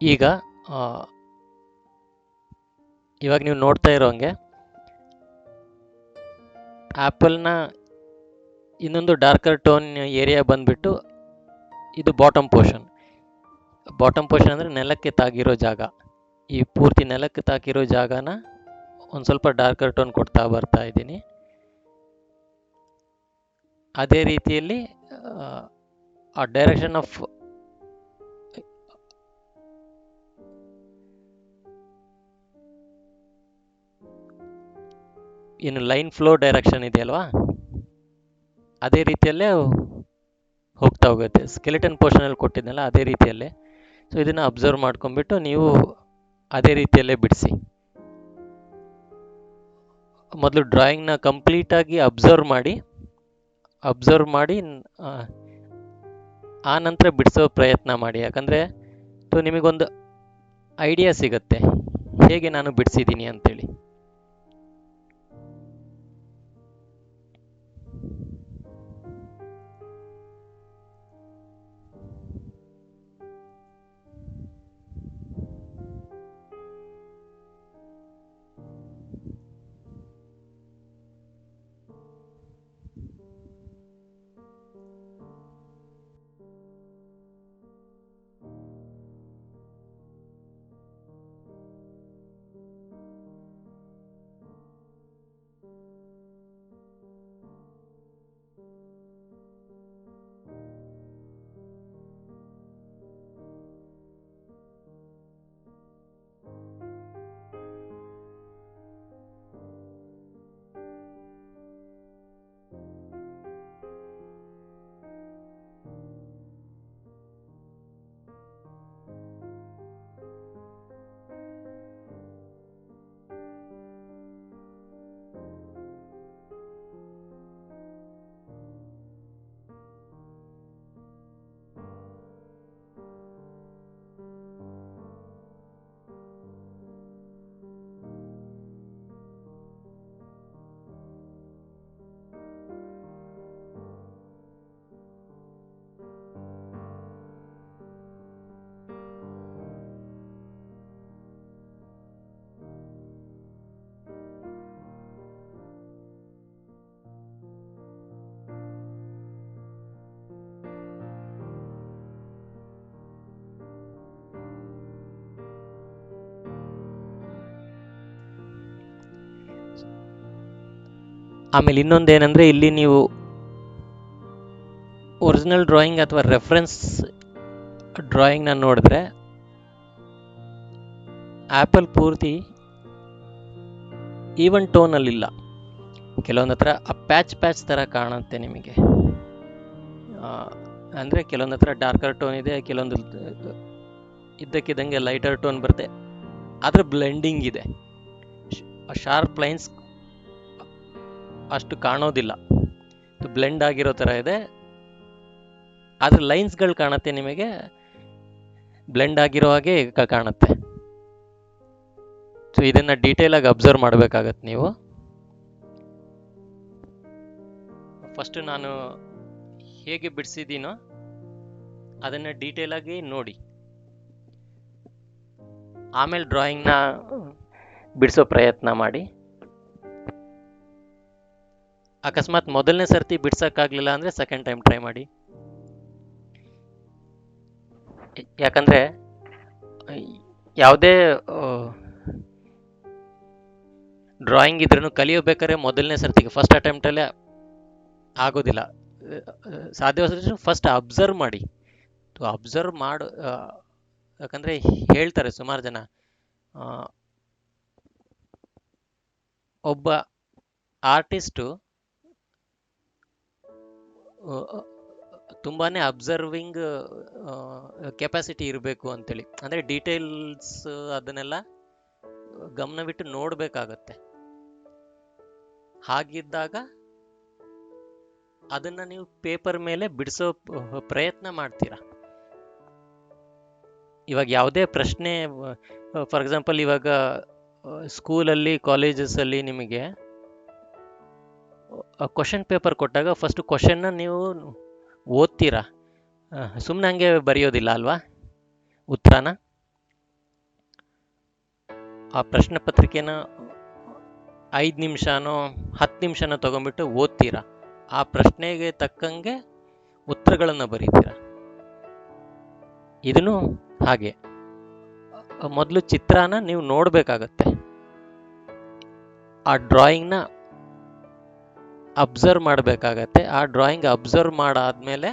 [SPEAKER 1] ಈಗ ಇವಾಗ ನೀವು ನೋಡ್ತಾ ಇರೋಂಗೆ ಆ್ಯಪಲ್ನ ಇನ್ನೊಂದು ಡಾರ್ಕರ್ ಟೋನ್ ಏರಿಯಾ ಬಂದ್ಬಿಟ್ಟು ಇದು ಬಾಟಮ್ ಪೋರ್ಷನ್. ಅಂದರೆ ನೆಲಕ್ಕೆ ತಾಗಿರೋ ಜಾಗ. ಈ ಪೂರ್ತಿ ನೆಲಕ್ಕೆ ತಾಕಿರೋ ಜಾಗನ ಒಂದು ಸ್ವಲ್ಪ ಡಾರ್ಕರ್ ಟೋನ್ ಕೊಡ್ತಾ ಬರ್ತಾ ಇದ್ದೀನಿ. ಅದೇ ರೀತಿಯಲ್ಲಿ ಆ ಡೈರೆಕ್ಷನ್ ಆಫ್ ಏನು ಲೈನ್ ಫ್ಲೋ ಡೈರೆಕ್ಷನ್ ಇದೆಯಲ್ವಾ, ಅದೇ ರೀತಿಯಲ್ಲೇ ಹೋಗ್ತಾ ಹೋಗುತ್ತೆ. ಸ್ಕೆಲಿಟನ್ ಪೋರ್ಷನಲ್ಲಿ ಕೊಟ್ಟಿದ್ದೆನಲ್ಲ ಅದೇ ರೀತಿಯಲ್ಲೇ. ಸೊ ಇದನ್ನು ಅಬ್ಸರ್ವ್ ಮಾಡ್ಕೊಂಡ್ಬಿಟ್ಟು ನೀವು ಅದೇ ರೀತಿಯಲ್ಲೇ ಬಿಡಿಸಿ. ಮೊದಲು ಡ್ರಾಯಿಂಗ್ನ ಕಂಪ್ಲೀಟಾಗಿ ಅಬ್ಸರ್ವ್ ಮಾಡಿ ಆ ನಂತರ ಬಿಡಿಸೋ ಪ್ರಯತ್ನ ಮಾಡಿ. ಯಾಕಂದರೆ ನಿಮಗೊಂದು ಐಡಿಯಾ ಸಿಗುತ್ತೆ ಹೇಗೆ ನಾನು ಬಿಡಿಸಿದ್ದೀನಿ ಅಂತೇಳಿ. ಆಮೇಲೆ ಇನ್ನೊಂದೇನೆಂದರೆ, ಇಲ್ಲಿ ನೀವು ಒರಿಜಿನಲ್ ಡ್ರಾಯಿಂಗ್ ಅಥವಾ ರೆಫರೆನ್ಸ್ ಡ್ರಾಯಿಂಗ್ನ ನೋಡಿದ್ರೆ ಆ್ಯಪಲ್ ಪೂರ್ತಿ ಈವನ್ ಟೋನಲ್ಲಿಲ್ಲ. ಕೆಲವೊಂದು ಹತ್ರ ಪ್ಯಾಚ್ ಥರ ಕಾಣುತ್ತೆ ನಿಮಗೆ. ಅಂದರೆ ಕೆಲವೊಂದು ಹತ್ರ ಡಾರ್ಕರ್ ಟೋನ್ ಇದೆ, ಕೆಲವೊಂದು ಇದ್ದಕ್ಕಿದ್ದಂಗೆ ಲೈಟರ್ ಟೋನ್ ಬರುತ್ತೆ. ಆದರೆ ಬ್ಲೆಂಡಿಂಗ್ ಇದೆ. ಶಾರ್ಪ್ ಲೈನ್ಸ್ ಅಷ್ಟು ಕಾಣೋದಿಲ್ಲ, ಬ್ಲೆಂಡ್ ಆಗಿರೋ ಥರ ಇದೆ. ಆದರೆ ಲೈನ್ಸ್ಗಳು ಕಾಣುತ್ತೆ ನಿಮಗೆ, ಬ್ಲೆಂಡ್ ಆಗಿರೋ ಹಾಗೆ ಕಾಣುತ್ತೆ. ಸೊ ಇದನ್ನು ಡೀಟೇಲಾಗಿ ಅಬ್ಸರ್ವ್ ಮಾಡಬೇಕಾಗತ್ತೆ ನೀವು. ಫಸ್ಟ್ ನಾನು ಹೇಗೆ ಬಿಡಿಸಿದ್ದೀನೋ ಅದನ್ನು ಡೀಟೇಲಾಗಿ ನೋಡಿ, ಆಮೇಲೆ ಡ್ರಾಯಿಂಗ್ನ ಬಿಡಿಸೋ ಪ್ರಯತ್ನ ಮಾಡಿ. ಅಕಸ್ಮಾತ್ ಮೊದಲನೇ ಸರ್ತಿ ಬಿಡ್ಸೋಕ್ಕಾಗಲಿಲ್ಲ ಅಂದರೆ ಸೆಕೆಂಡ್ ಟೈಮ್ ಟ್ರೈ ಮಾಡಿ. ಯಾಕಂದರೆ ಯಾವುದೇ ಡ್ರಾಯಿಂಗ್ ಇದ್ರೂ ಕಲಿಯಬೇಕಾದ್ರೆ ಮೊದಲನೇ ಸರ್ತಿಗೆ ಫಸ್ಟ್ ಅಟೆಂಪ್ಟಲ್ಲೇ ಆಗೋದಿಲ್ಲ. ಸಾಧ್ಯವಾದಷ್ಟು ಫಸ್ಟ್ ಅಬ್ಸರ್ವ್ ಮಾಡಿ. ಅಬ್ಸರ್ವ್ ಮಾಡು. ಯಾಕಂದರೆ ಹೇಳ್ತಾರೆ ಸುಮಾರು ಜನ, ಒಬ್ಬ ಆರ್ಟಿಸ್ಟು ತುಂಬಾ ಅಬ್ಸರ್ವಿಂಗ್ ಕೆಪಾಸಿಟಿ ಇರಬೇಕು ಅಂತೇಳಿ. ಅಂದರೆ ಡೀಟೇಲ್ಸ್ ಅದನ್ನೆಲ್ಲ ಗಮನವಿಟ್ಟು ನೋಡಬೇಕಾಗತ್ತೆ. ಹಾಗಿದ್ದಾಗ ಅದನ್ನು ನೀವು ಪೇಪರ್ ಮೇಲೆ ಬಿಡಿಸೋ ಪ್ರಯತ್ನ ಮಾಡ್ತೀರಾ. ಇವಾಗ ಯಾವುದೇ ಪ್ರಶ್ನೆ, ಫಾರ್ ಎಕ್ಸಾಂಪಲ್ ಇವಾಗ ಸ್ಕೂಲಲ್ಲಿ ಕಾಲೇಜಸಲ್ಲಿ ನಿಮಗೆ ಕ್ವಶನ್ ಪೇಪರ್ ಕೊಟ್ಟಾಗ ಫಸ್ಟ್ ಕ್ವಶನ್ನ ನೀವು ಓದ್ತೀರಾ, ಸುಮ್ಮನೆ ಹಂಗೆ ಬರೆಯೋದಿಲ್ಲ ಅಲ್ವಾ ಉತ್ತರನ. ಆ ಪ್ರಶ್ನೆ ಪತ್ರಿಕೆನ 5 ನಿಮಿಷನೋ 10 ನಿಮಿಷನೋ ತೊಗೊಂಡ್ಬಿಟ್ಟು ಓದ್ತೀರಾ. ಆ ಪ್ರಶ್ನೆಗೆ ತಕ್ಕಂಗೆ ಉತ್ತರಗಳನ್ನು ಬರೀತೀರಾ. ಇದನ್ನು ಹಾಗೆ ಮೊದಲು ಚಿತ್ರನ ನೀವು ನೋಡಬೇಕಾಗತ್ತೆ. ಆ ಡ್ರಾಯಿಂಗ್ನ ಅಬ್ಸರ್ವ್ ಮಾಡಬೇಕಾಗತ್ತೆ. ಆ ಡ್ರಾಯಿಂಗ್ ಅಬ್ಸರ್ವ್ ಮಾಡಾದ್ಮೇಲೆ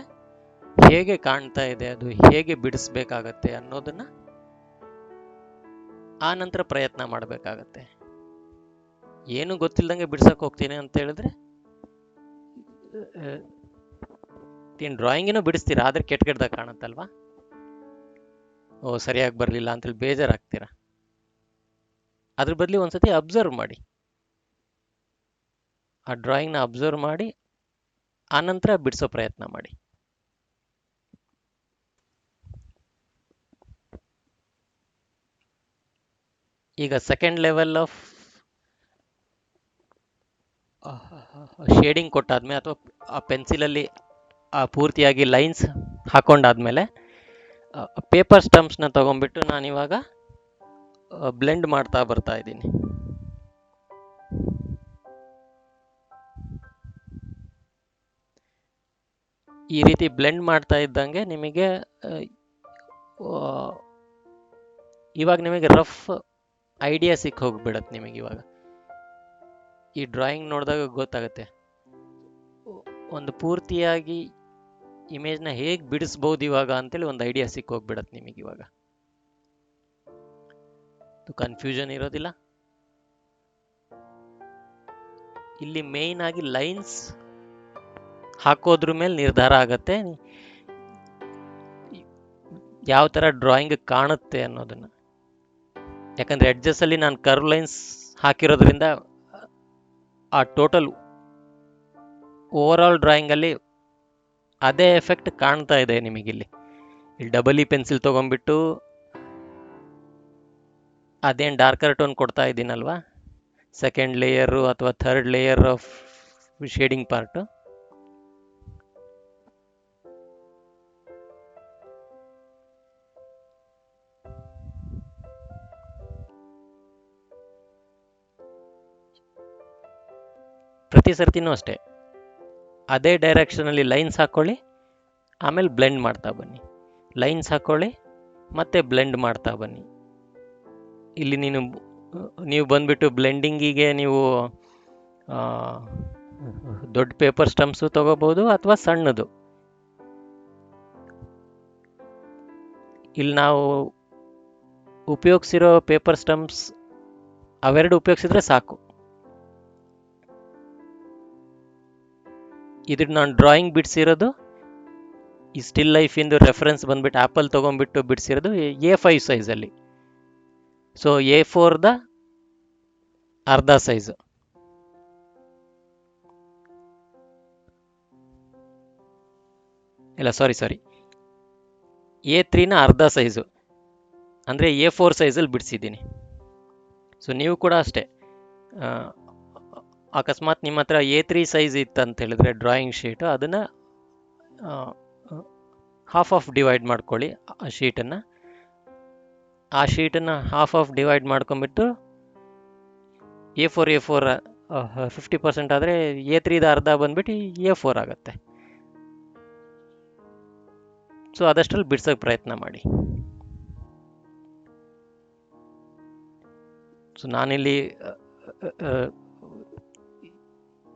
[SPEAKER 1] ಹೇಗೆ ಕಾಣ್ತಾ ಇದೆ, ಅದು ಹೇಗೆ ಬಿಡಿಸ್ಬೇಕಾಗತ್ತೆ ಅನ್ನೋದನ್ನ ಆ ನಂತರ ಪ್ರಯತ್ನ ಮಾಡಬೇಕಾಗತ್ತೆ. ಏನು ಗೊತ್ತಿಲ್ದಂಗೆ ಬಿಡ್ಸಕ್ಕೆ ಹೋಗ್ತೀನಿ ಅಂತ ಹೇಳಿದ್ರೆ ಡ್ರಾಯಿಂಗೇನೋ ಬಿಡಿಸ್ತೀರಾ, ಆದರೆ ಕೆಟ್ಟದಾಗ ಕಾಣುತ್ತಲ್ವಾ, ಓ ಸರಿಯಾಗಿ ಬರಲಿಲ್ಲ ಅಂತೇಳಿ ಬೇಜಾರಾಗ್ತೀರಾ. ಅದ್ರ ಬದಲು ಒಂದ್ಸತಿ ಅಬ್ಸರ್ವ್ ಮಾಡಿ, ಆ ಡ್ರಾಯಿಂಗ್ನ ಅಬ್ಸರ್ವ್ ಮಾಡಿ ಆನಂತರ ಬಿಡಿಸೋ ಪ್ರಯತ್ನ ಮಾಡಿ. ಈಗ ಸೆಕೆಂಡ್ ಲೆವೆಲ್ ಆಫ್ ಶೇಡಿಂಗ್ ಕೊಟ್ಟಾದ್ಮೇಲೆ ಅಥವಾ ಆ ಪೆನ್ಸಿಲಲ್ಲಿ ಪೂರ್ತಿಯಾಗಿ ಲೈನ್ಸ್ ಹಾಕೊಂಡಾದ್ಮೇಲೆ ಪೇಪರ್ ಸ್ಟಂಪ್ಸ್ನ ತಗೊಂಡ್ಬಿಟ್ಟು ನಾನಿವಾಗ ಬ್ಲೆಂಡ್ ಮಾಡ್ತಾ ಬರ್ತಾ ಇದ್ದೀನಿ. ಈ ರೀತಿ ಬ್ಲೆಂಡ್ ಮಾಡ್ತಾ ಇದ್ದಂಗೆ ನಿಮಗೆ ಇವಾಗ ನಿಮಗೆ ರಫ್ ಐಡಿಯಾ ಸಿಕ್ಕ ಹೋಗ್ಬಿಡತ್ತೆ. ನಿಮಗೆ ಇವಾಗ ಈ ಡ್ರಾಯಿಂಗ್ ನೋಡಿದಾಗ ಗೊತ್ತಾಗುತ್ತೆ, ಒಂದು ಪೂರ್ತಿಯಾಗಿ ಇಮೇಜ್ನ ಹೇಗೆ ಬಿಡಿಸ್ಬೋದು ಇವಾಗ ಅಂತೇಳಿ ಒಂದು ಐಡಿಯಾ ಸಿಕ್ಕ ಹೋಗ್ಬಿಡತ್ತೆ ನಿಮಗೆ. ಇವಾಗ ಕನ್ಫ್ಯೂಷನ್ ಇರೋದಿಲ್ಲ. ಇಲ್ಲಿ ಮೇಯ್ನ್ ಆಗಿ ಲೈನ್ಸ್ ಹಾಕೋದ್ರ ಮೇಲೆ ನಿರ್ಧಾರ ಆಗತ್ತೆ ಯಾವ ಥರ ಡ್ರಾಯಿಂಗ್ ಕಾಣುತ್ತೆ ಅನ್ನೋದನ್ನು. ಯಾಕಂದರೆ ಎಡ್ಜಸ್ಸಲ್ಲಿ ನಾನು ಕರ್ವ್ ಲೈನ್ಸ್ ಹಾಕಿರೋದ್ರಿಂದ ಆ ಟೋಟಲ್ ಓವರ್ ಆಲ್ ಡ್ರಾಯಿಂಗಲ್ಲಿ ಅದೇ ಎಫೆಕ್ಟ್ ಕಾಣ್ತಾ ಇದೆ ನಿಮಗಿಲ್ಲಿ. ಇಲ್ಲಿ ಡಬಲ್ ಇ ಪೆನ್ಸಿಲ್ ತೊಗೊಂಡ್ಬಿಟ್ಟು ಅದೇನು ಡಾರ್ಕರ್ ಟೋನ್ ಕೊಡ್ತಾ ಇದ್ದೀನಲ್ವಾ, ಸೆಕೆಂಡ್ ಲೇಯರು ಅಥವಾ third layer of shading part, ಪ್ರತಿ ಸರ್ತಿನೂ ಅಷ್ಟೇ ಅದೇ ಡೈರೆಕ್ಷನಲ್ಲಿ ಲೈನ್ಸ್ ಹಾಕ್ಕೊಳ್ಳಿ, ಆಮೇಲೆ ಬ್ಲೆಂಡ್ ಮಾಡ್ತಾ ಬನ್ನಿ. ಲೈನ್ಸ್ ಹಾಕ್ಕೊಳ್ಳಿ, ಮತ್ತೆ ಬ್ಲೆಂಡ್ ಮಾಡ್ತಾ ಬನ್ನಿ. ಇಲ್ಲಿ ನೀವು ಬಂದುಬಿಟ್ಟು ಬ್ಲೆಂಡಿಂಗಿಗೆ ನೀವು ದೊಡ್ಡ ಪೇಪರ್ ಸ್ಟಂಪ್ಸು ತೊಗೋಬೋದು ಅಥವಾ ಸಣ್ಣದು. ಇಲ್ಲಿ ನಾವು ಉಪಯೋಗಿಸಿರೋ ಪೇಪರ್ ಸ್ಟಂಪ್ಸ್ ಅವೆರಡು ಉಪಯೋಗಿಸಿದ್ರೆ ಸಾಕು. ಇದ್ರ ನಾನು ಡ್ರಾಯಿಂಗ್ ಬಿಡಿಸಿರೋದು ಈ ಸ್ಟಿಲ್ ಲೈಫಿಂದು ರೆಫರೆನ್ಸ್ ಬಂದ್ಬಿಟ್ಟು ಆ್ಯಪಲ್ ತೊಗೊಂಡ್ಬಿಟ್ಟು ಬಿಡಿಸಿರೋದು A5 ಸೈಜಲ್ಲಿ. ಸೊ A4ದ ಅರ್ಧ ಸೈಜು, ಇಲ್ಲ ಸಾರಿ A3ನ ಅರ್ಧ ಸೈಜು, ಅಂದರೆ A4 ಸೈಜಲ್ಲಿ ಬಿಡಿಸಿದ್ದೀನಿ. ಸೊ ನೀವು ಕೂಡ ಅಷ್ಟೇ, ಅಕಸ್ಮಾತ್ ನಿಮ್ಮ ಹತ್ರ A3 ಸೈಜ್ ಇತ್ತು ಅಂತ ಹೇಳಿದ್ರೆ ಡ್ರಾಯಿಂಗ್ ಶೀಟು, ಅದನ್ನು ಹಾಫ್ ಡಿವೈಡ್ ಮಾಡ್ಕೊಳ್ಳಿ. ಆ ಶೀಟನ್ನು ಹಾಫ್ ಡಿವೈಡ್ ಮಾಡ್ಕೊಂಬಿಟ್ಟು A4 50% ಆದರೆ A3ದ ಅರ್ಧ ಬಂದ್ಬಿಟ್ಟು A4 ಆಗುತ್ತೆ. ಸೊ ಅದಷ್ಟರಲ್ಲಿ ಬಿಡ್ಸೋಕ್ಕೆ ಪ್ರಯತ್ನ ಮಾಡಿ. ಸೊ ನಾನಿಲ್ಲಿ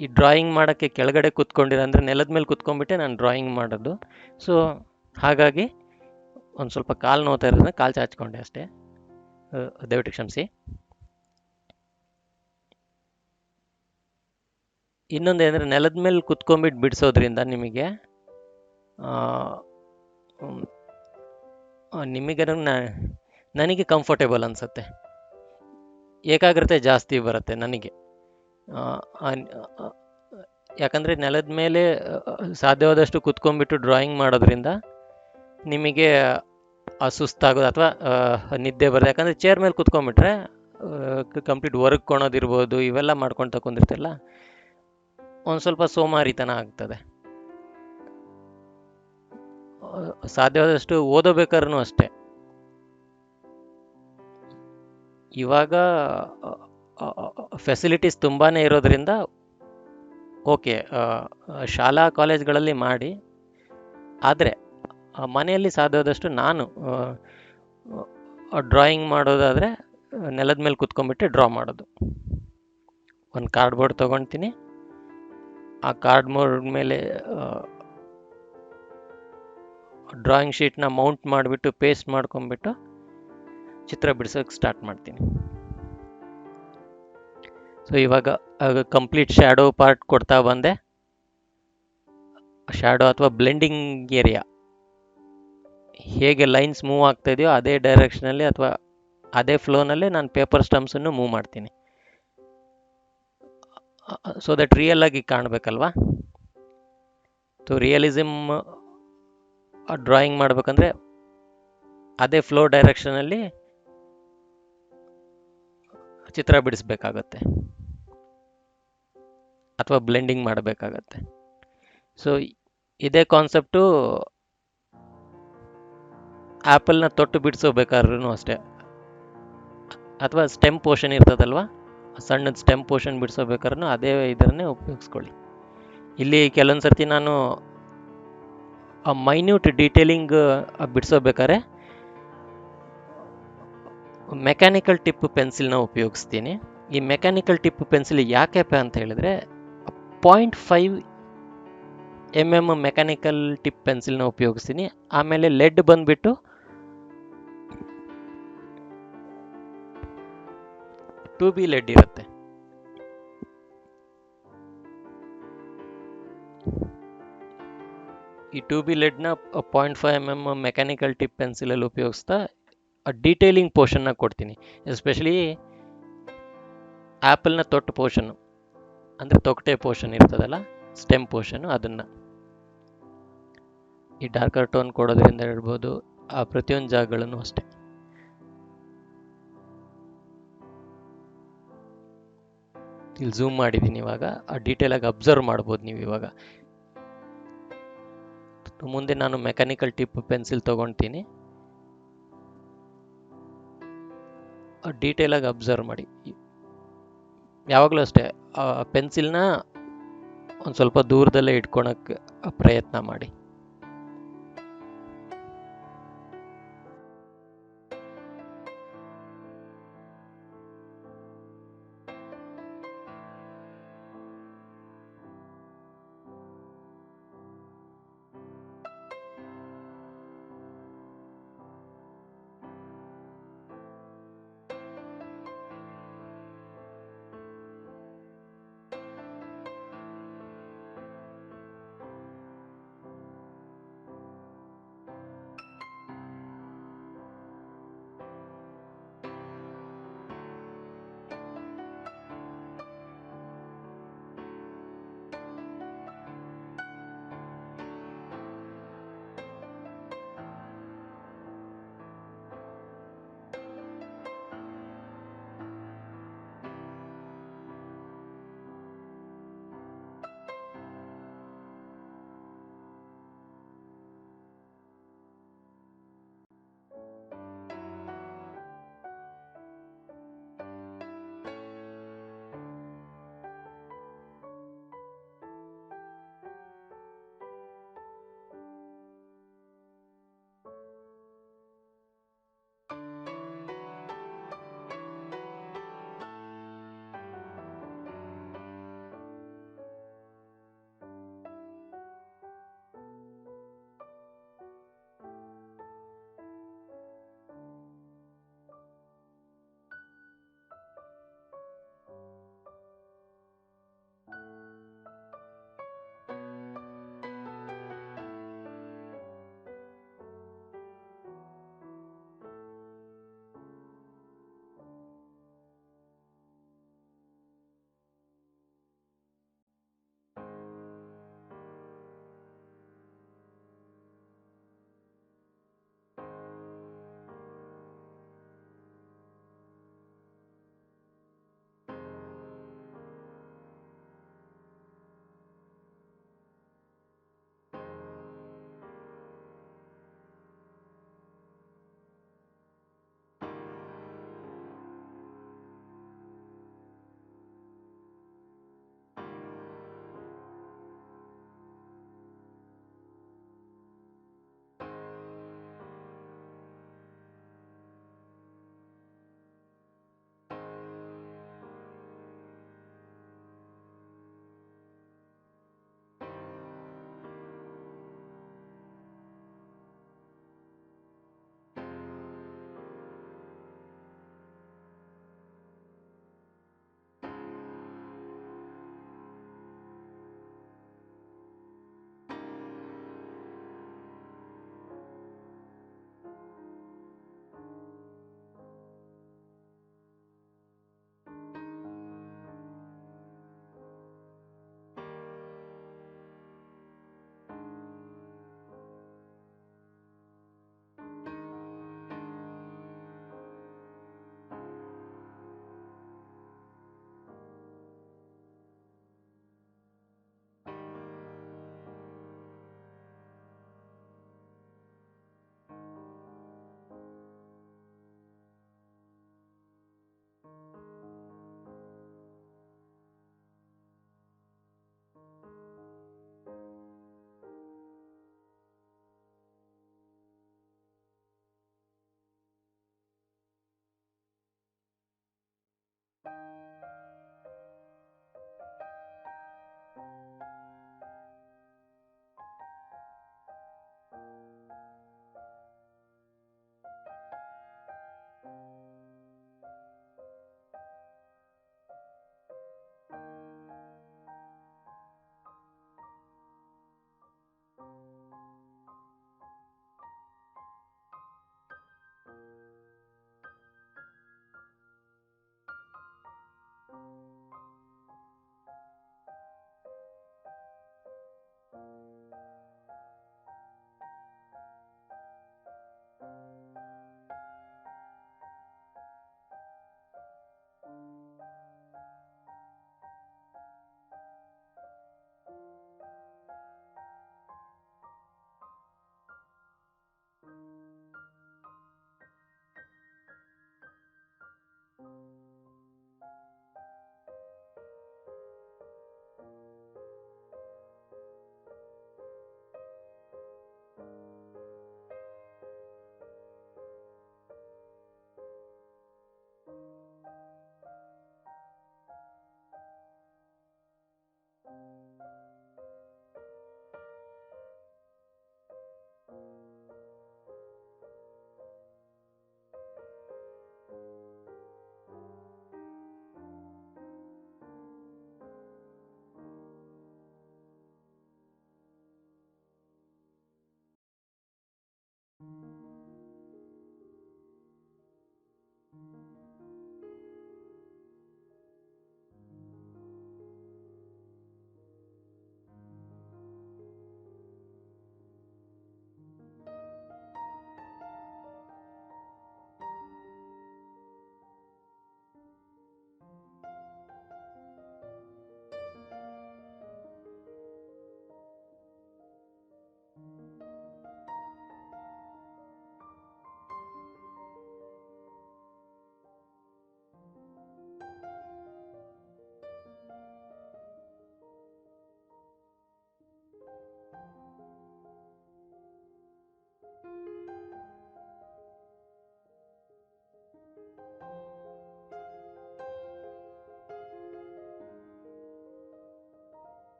[SPEAKER 1] ಈ ಡ್ರಾಯಿಂಗ್ ಮಾಡೋಕ್ಕೆ ಕೆಳಗಡೆ ಕೂತ್ಕೊಂಡಿರೋ ಅಂದರೆ ನೆಲದ ಮೇಲೆ ಕೂತ್ಕೊಂಡ್ಬಿಟ್ಟೆ ನಾನು ಡ್ರಾಯಿಂಗ್ ಮಾಡೋದು. ಸೊ ಹಾಗಾಗಿ ಒಂದು ಸ್ವಲ್ಪ ಕಾಲು ನೋವ್ತಾ ಇರೋದನ್ನ ಕಾಲು ಚಾಚ್ಕೊಂಡೆ ಅಷ್ಟೇ, ದಯವಿಟ್ಟು ಕ್ಷಮಿಸಿ. ಇನ್ನೊಂದು ಏನಂದರೆ ನೆಲದ ಮೇಲೆ ಕುತ್ಕೊಂಡ್ಬಿಟ್ಟು ಬಿಡಿಸೋದ್ರಿಂದ ನಿಮಗೆ ನಿಮಗೆ ನನಗೆ ಕಂಫರ್ಟೇಬಲ್ ಅನಿಸುತ್ತೆ, ಏಕಾಗ್ರತೆ ಜಾಸ್ತಿ ಬರುತ್ತೆ ನನಗೆ. ಯಾಕಂದರೆ ನೆಲದ ಮೇಲೆ ಸಾಧ್ಯವಾದಷ್ಟು ಕುತ್ಕೊಂಡ್ಬಿಟ್ಟು ಡ್ರಾಯಿಂಗ್ ಮಾಡೋದ್ರಿಂದ ನಿಮಗೆ ಸುಸ್ತಾಗೋದು ಅಥವಾ ನಿದ್ದೆ ಬರೋದು. ಯಾಕಂದರೆ ಚೇರ್ ಮೇಲೆ ಕುತ್ಕೊಂಡ್ಬಿಟ್ರೆ ಕಂಪ್ಲೀಟ್ ಒರ್ಕೊಳೋದಿರ್ಬೋದು, ಇವೆಲ್ಲ ಮಾಡ್ಕೊಂಡು ತಗೊಂಡಿರ್ತಿಲ್ಲ, ಒಂದು ಸ್ವಲ್ಪ ಸೋಮಾರಿತನ ಆಗ್ತದೆ. ಸಾಧ್ಯವಾದಷ್ಟು ಓದೋಬೇಕಾದ್ರೂ ಅಷ್ಟೇ. ಇವಾಗ ಫೆಸಿಲಿಟೀಸ್ ತುಂಬಾ ಇರೋದ್ರಿಂದ ಓಕೆ, ಶಾಲಾ ಕಾಲೇಜ್ಗಳಲ್ಲಿ ಮಾಡಿ, ಆದರೆ ಮನೆಯಲ್ಲಿ ಸಾಧ್ಯವಾದಷ್ಟು ನಾನು ಡ್ರಾಯಿಂಗ್ ಮಾಡೋದಾದರೆ ನೆಲದ ಮೇಲೆ ಕುತ್ಕೊಂಡ್ಬಿಟ್ಟು ಡ್ರಾ ಮಾಡೋದು. ಒಂದು ಕಾರ್ಡ್ಬೋರ್ಡ್ ತೊಗೊಳ್ತೀನಿ, ಆ ಕಾರ್ಡ್ಬೋರ್ಡ್ ಮೇಲೆ ಡ್ರಾಯಿಂಗ್ ಶೀಟ್ನ ಮೌಂಟ್ ಮಾಡಿಬಿಟ್ಟು ಪೇಸ್ಟ್ ಮಾಡ್ಕೊಂಬಿಟ್ಟು ಚಿತ್ರ ಬಿಡಿಸೋಕೆ ಸ್ಟಾರ್ಟ್ ಮಾಡ್ತೀನಿ. ಸೊ ಇವಾಗ ಕಂಪ್ಲೀಟ್ ಶ್ಯಾಡೋ ಪಾರ್ಟ್ ಕೊಡ್ತಾ ಬಂದೆ. ಶ್ಯಾಡೋ ಅಥವಾ ಬ್ಲೆಂಡಿಂಗ್ ಏರಿಯಾ ಹೇಗೆ ಲೈನ್ಸ್ ಮೂವ್ ಆಗ್ತಾ ಇದೆಯೋ ಅದೇ ಡೈರೆಕ್ಷನಲ್ಲಿ ಅಥವಾ ಅದೇ ಫ್ಲೋನಲ್ಲೇ ನಾನು ಪೇಪರ್ ಸ್ಟಂಪ್ಸನ್ನು ಮೂವ್ ಮಾಡ್ತೀನಿ. ಸೊ ದಟ್ ರಿಯಲ್ ಆಗಿ ಕಾಣಬೇಕಲ್ವಾ. ಸೊ ರಿಯಲಿಸಮ್ ಡ್ರಾಯಿಂಗ್ ಮಾಡ್ಬೇಕಂದ್ರೆ ಅದೇ ಫ್ಲೋ ಡೈರೆಕ್ಷನಲ್ಲಿ ಚಿತ್ರ ಬಿಡಿಸ್ಬೇಕಾಗತ್ತೆ ಅಥವಾ ಬ್ಲೆಂಡಿಂಗ್ ಮಾಡಬೇಕಾಗತ್ತೆ. ಸೊ ಇದೇ ಕಾನ್ಸೆಪ್ಟು ಆ್ಯಪಲ್ನ ತೊಟ್ಟು ಬಿಡಿಸೋಬೇಕಾದ್ರೂ ಅಷ್ಟೇ, ಅಥವಾ ಸ್ಟೆಮ್ ಪೋರ್ಷನ್ ಇರ್ತದಲ್ವ, ಸಣ್ಣದ ಸ್ಟೆಮ್ ಪೋರ್ಷನ್ ಬಿಡಿಸೋಬೇಕಾದ್ರೂ ಅದೇ ಇದನ್ನೇ ಉಪಯೋಗಿಸ್ಕೊಳ್ಳಿ. ಇಲ್ಲಿ ಕೆಲವೊಂದು ಸರ್ತಿ ನಾನು ಮೈನ್ಯೂಟ್ ಡೀಟೇಲಿಂಗ್ ಬಿಡಿಸೋಬೇಕಾದ್ರೆ ಮೆಕ್ಯಾನಿಕಲ್ ಟಿಪ್ ಪೆನ್ಸಿಲ್ನ ಉಪಯೋಗಿಸ್ತೀನಿ. ಈ ಮೆಕ್ಯಾನಿಕಲ್ ಟಿಪ್ ಪೆನ್ಸಿಲ್ ಯಾಕೆಪ್ಪ ಅಂತ ಹೇಳಿದ್ರೆ 0.5 mm ಮೆಕ್ಯಾನಿಕಲ್ ಟಿಪ್ ಪೆನ್ಸಿಲ್ನ ಉಪಯೋಗಿಸ್ತೀನಿ. ಆಮೇಲೆ ಲೆಡ್ ಬಂದ್ಬಿಟ್ಟು 2B ಲೆಡ್ ಇರುತ್ತೆ. ಈ 2B ಲೆಡ್ನ 0.5 mm ಮೆಕ್ಯಾನಿಕಲ್ ಟಿಪ್ ಪೆನ್ಸಿಲಲ್ಲಿ ಉಪಯೋಗಿಸ್ತಾ ಡೀಟೇಲಿಂಗ್ ಪೋರ್ಷನ್ನ ಕೊಡ್ತೀನಿ. ಎಸ್ಪೆಷಲಿ ಆ್ಯಪಲ್ನ ತೊಟ್ಟು ಪೋರ್ಷನ್ನು ಅಂದರೆ ತೊಗಟೆ ಪೋರ್ಷನ್ ಇರ್ತದಲ್ಲ, ಸ್ಟೆಮ್ ಪೋರ್ಷನ್ನು, ಅದನ್ನು ಈ ಡಾರ್ಕರ್ ಟೋನ್ ಕೊಡೋದ್ರಿಂದ ಇರ್ಬೋದು, ಆ ಪ್ರತಿಯೊಂದು ಜಾಗಗಳನ್ನು ಅಷ್ಟೇ. ಇಲ್ಲಿ ಝೂಮ್ ಮಾಡಿದ್ದೀನಿ, ಇವಾಗ ಆ ಡೀಟೇಲಾಗಿ ಅಬ್ಸರ್ವ್ ಮಾಡ್ಬೋದು ನೀವು. ಇವಾಗ ಮುಂದೆ ನಾನು ಮೆಕ್ಯಾನಿಕಲ್ ಟಿಪ್ ಪೆನ್ಸಿಲ್ ತೊಗೊಳ್ತೀನಿ, ಡೀಟೇಲಾಗಿ ಅಬ್ಸರ್ವ್ ಮಾಡಿ. ಯಾವಾಗಲೂ ಅಷ್ಟೇ ಪೆನ್ಸಿಲ್ನ ಒಂದು ಸ್ವಲ್ಪ ದೂರದಲ್ಲೇ ಇಟ್ಕೊಳಕ್ಕೆ ಪ್ರಯತ್ನ ಮಾಡಿ.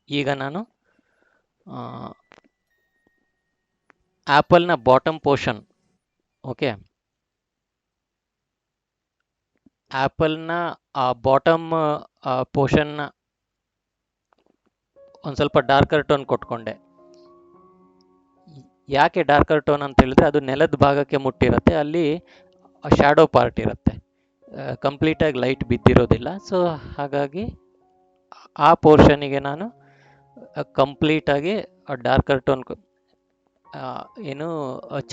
[SPEAKER 1] ಈಗ ನಾನು ಆ್ಯಪಲ್ನ ಬಾಟಮ್ ಪೋರ್ಷನ್, ಓಕೆ, ಆ್ಯಪಲ್ನ ಆ ಬಾಟಮ್ ಪೋರ್ಷನ್ನ ಒಂದು ಸ್ವಲ್ಪ ಡಾರ್ಕರ್ ಟೋನ್ ಕೊಟ್ಕೊಂಡೆ. ಯಾಕೆ ಡಾರ್ಕರ್ ಟೋನ್ ಅಂತ ಹೇಳಿದ್ರೆ ಅದು ನೆಲದ ಭಾಗಕ್ಕೆ ಮುಟ್ಟಿರುತ್ತೆ, ಅಲ್ಲಿ ಶ್ಯಾಡೋ ಪಾರ್ಟ್ ಇರುತ್ತೆ, ಕಂಪ್ಲೀಟಾಗಿ ಲೈಟ್ ಬಿದ್ದಿರೋದಿಲ್ಲ. ಸೊ ಹಾಗಾಗಿ ಆ ಪೋರ್ಷನಿಗೆ ನಾನು ಕಂಪ್ಲೀಟಾಗಿ ಡಾರ್ಕರ್ ಟೋನ್ ಏನು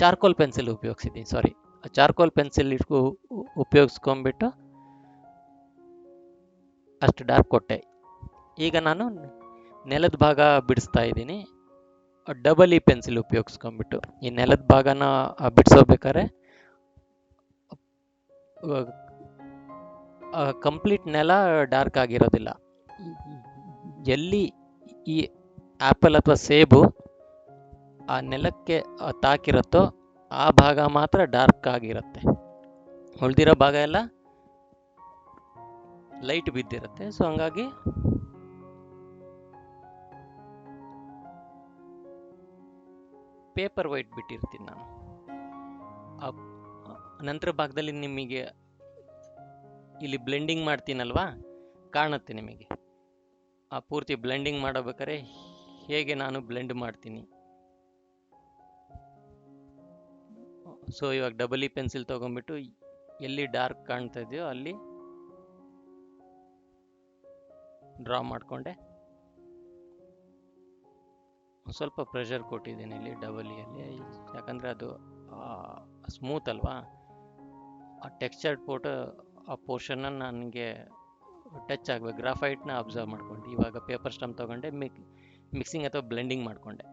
[SPEAKER 1] ಚಾರ್ಕೋಲ್ ಪೆನ್ಸಿಲ್ ಉಪಯೋಗಿಸಿದ್ದೀನಿ. ಸಾರಿ, ಚಾರ್ಕೋಲ್ ಪೆನ್ಸಿಲ್ ಉಪಯೋಗಿಸ್ಕೊಂಡ್ಬಿಟ್ಟು ಅಷ್ಟು ಡಾರ್ಕ್ ಕೊಟ್ಟೆ. ಈಗ ನಾನು ನೆಲದ ಭಾಗ ಬಿಡಿಸ್ತಾ ಇದ್ದೀನಿ ಡಬಲ್ ಇ ಪೆನ್ಸಿಲ್ ಉಪಯೋಗಿಸ್ಕೊಂಡ್ಬಿಟ್ಟು. ಈ ನೆಲದ ಭಾಗನ ಬಿಡಿಸೋಬೇಕಾದ್ರೆ ಕಂಪ್ಲೀಟ್ ನೆಲ ಡಾರ್ಕ್ ಆಗಿರೋದಿಲ್ಲ. ಎಲ್ಲಿ ಈ ಆ್ಯಪಲ್ ಅಥವಾ ಸೇಬು ಆ ನೆಲಕ್ಕೆ ತಾಕಿರುತ್ತೋ ಆ ಭಾಗ ಮಾತ್ರ ಡಾರ್ಕ್ ಆಗಿರುತ್ತೆ, ಉಳಿದಿರೋ ಭಾಗ ಎಲ್ಲ ಲೈಟ್ ಬಿದ್ದಿರುತ್ತೆ. ಸೊ ಹಂಗಾಗಿ ಪೇಪರ್ ವೈಟ್ ಬಿಟ್ಟಿರ್ತೀನಿ ನಾನು. ನಂತರ ಭಾಗದಲ್ಲಿ ನಿಮಗೆ ಇಲ್ಲಿ ಬ್ಲೆಂಡಿಂಗ್ ಮಾಡ್ತೀನಲ್ವಾ, ಕಾಣುತ್ತೆ ನಿಮಗೆ ಆ ಪೂರ್ತಿ ಬ್ಲೆಂಡಿಂಗ್ ಮಾಡಬೇಕಾದ್ರೆ ಹೇಗೆ ನಾನು ಬ್ಲೆಂಡ್ ಮಾಡ್ತೀನಿ. ಸೊ ಇವಾಗ ಡಬಲ್ ಇ ಪೆನ್ಸಿಲ್ ತೊಗೊಂಡ್ಬಿಟ್ಟು ಎಲ್ಲಿ ಡಾರ್ಕ್ ಕಾಣ್ತಾ ಇದೆಯೋ ಅಲ್ಲಿ ಡ್ರಾ ಮಾಡಿಕೊಂಡೆ. ಸ್ವಲ್ಪ ಪ್ರೆಷರ್ ಕೊಟ್ಟಿದ್ದೀನಿ ಇಲ್ಲಿ ಡಬಲ್ ಇಯಲ್ಲಿ, ಯಾಕಂದರೆ ಅದು ಸ್ಮೂತ್ ಅಲ್ವಾ. ಆ ಟೆಕ್ಸ್ಚರ್ಡ್ ಆ ಪೋರ್ಷನ್ನ ನನಗೆ ಟಚ್ ಆಗಬೇಕು, ಗ್ರಾಫೈಟ್ನ ಅಬ್ಸರ್ವ್ ಮಾಡ್ಕೊಂಡು ಇವಾಗ ಪೇಪರ್ ಸ್ಟಂಪ್ ತೊಗೊಂಡೆ, ಮಿಕ್ಸಿಂಗ್ ಅಥವಾ ಬ್ಲೆಂಡಿಂಗ್ ಮಾಡಿಕೊಂಡೆ.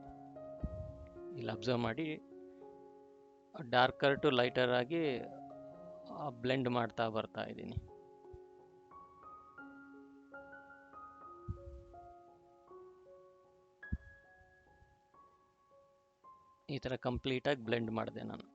[SPEAKER 1] ಇಲ್ಲಿ ಅಬ್ಸರ್ವ್ ಮಾಡಿ ಡಾರ್ಕರ್ ಟು ಲೈಟರ್ ಆಗಿ ಬ್ಲೆಂಡ್ ಮಾಡ್ತಾ ಬರ್ತಾ ಇದ್ದೀನಿ. ಈ ಥರ ಕಂಪ್ಲೀಟಾಗಿ ಬ್ಲೆಂಡ್ ಮಾಡಿದೆ ನಾನು.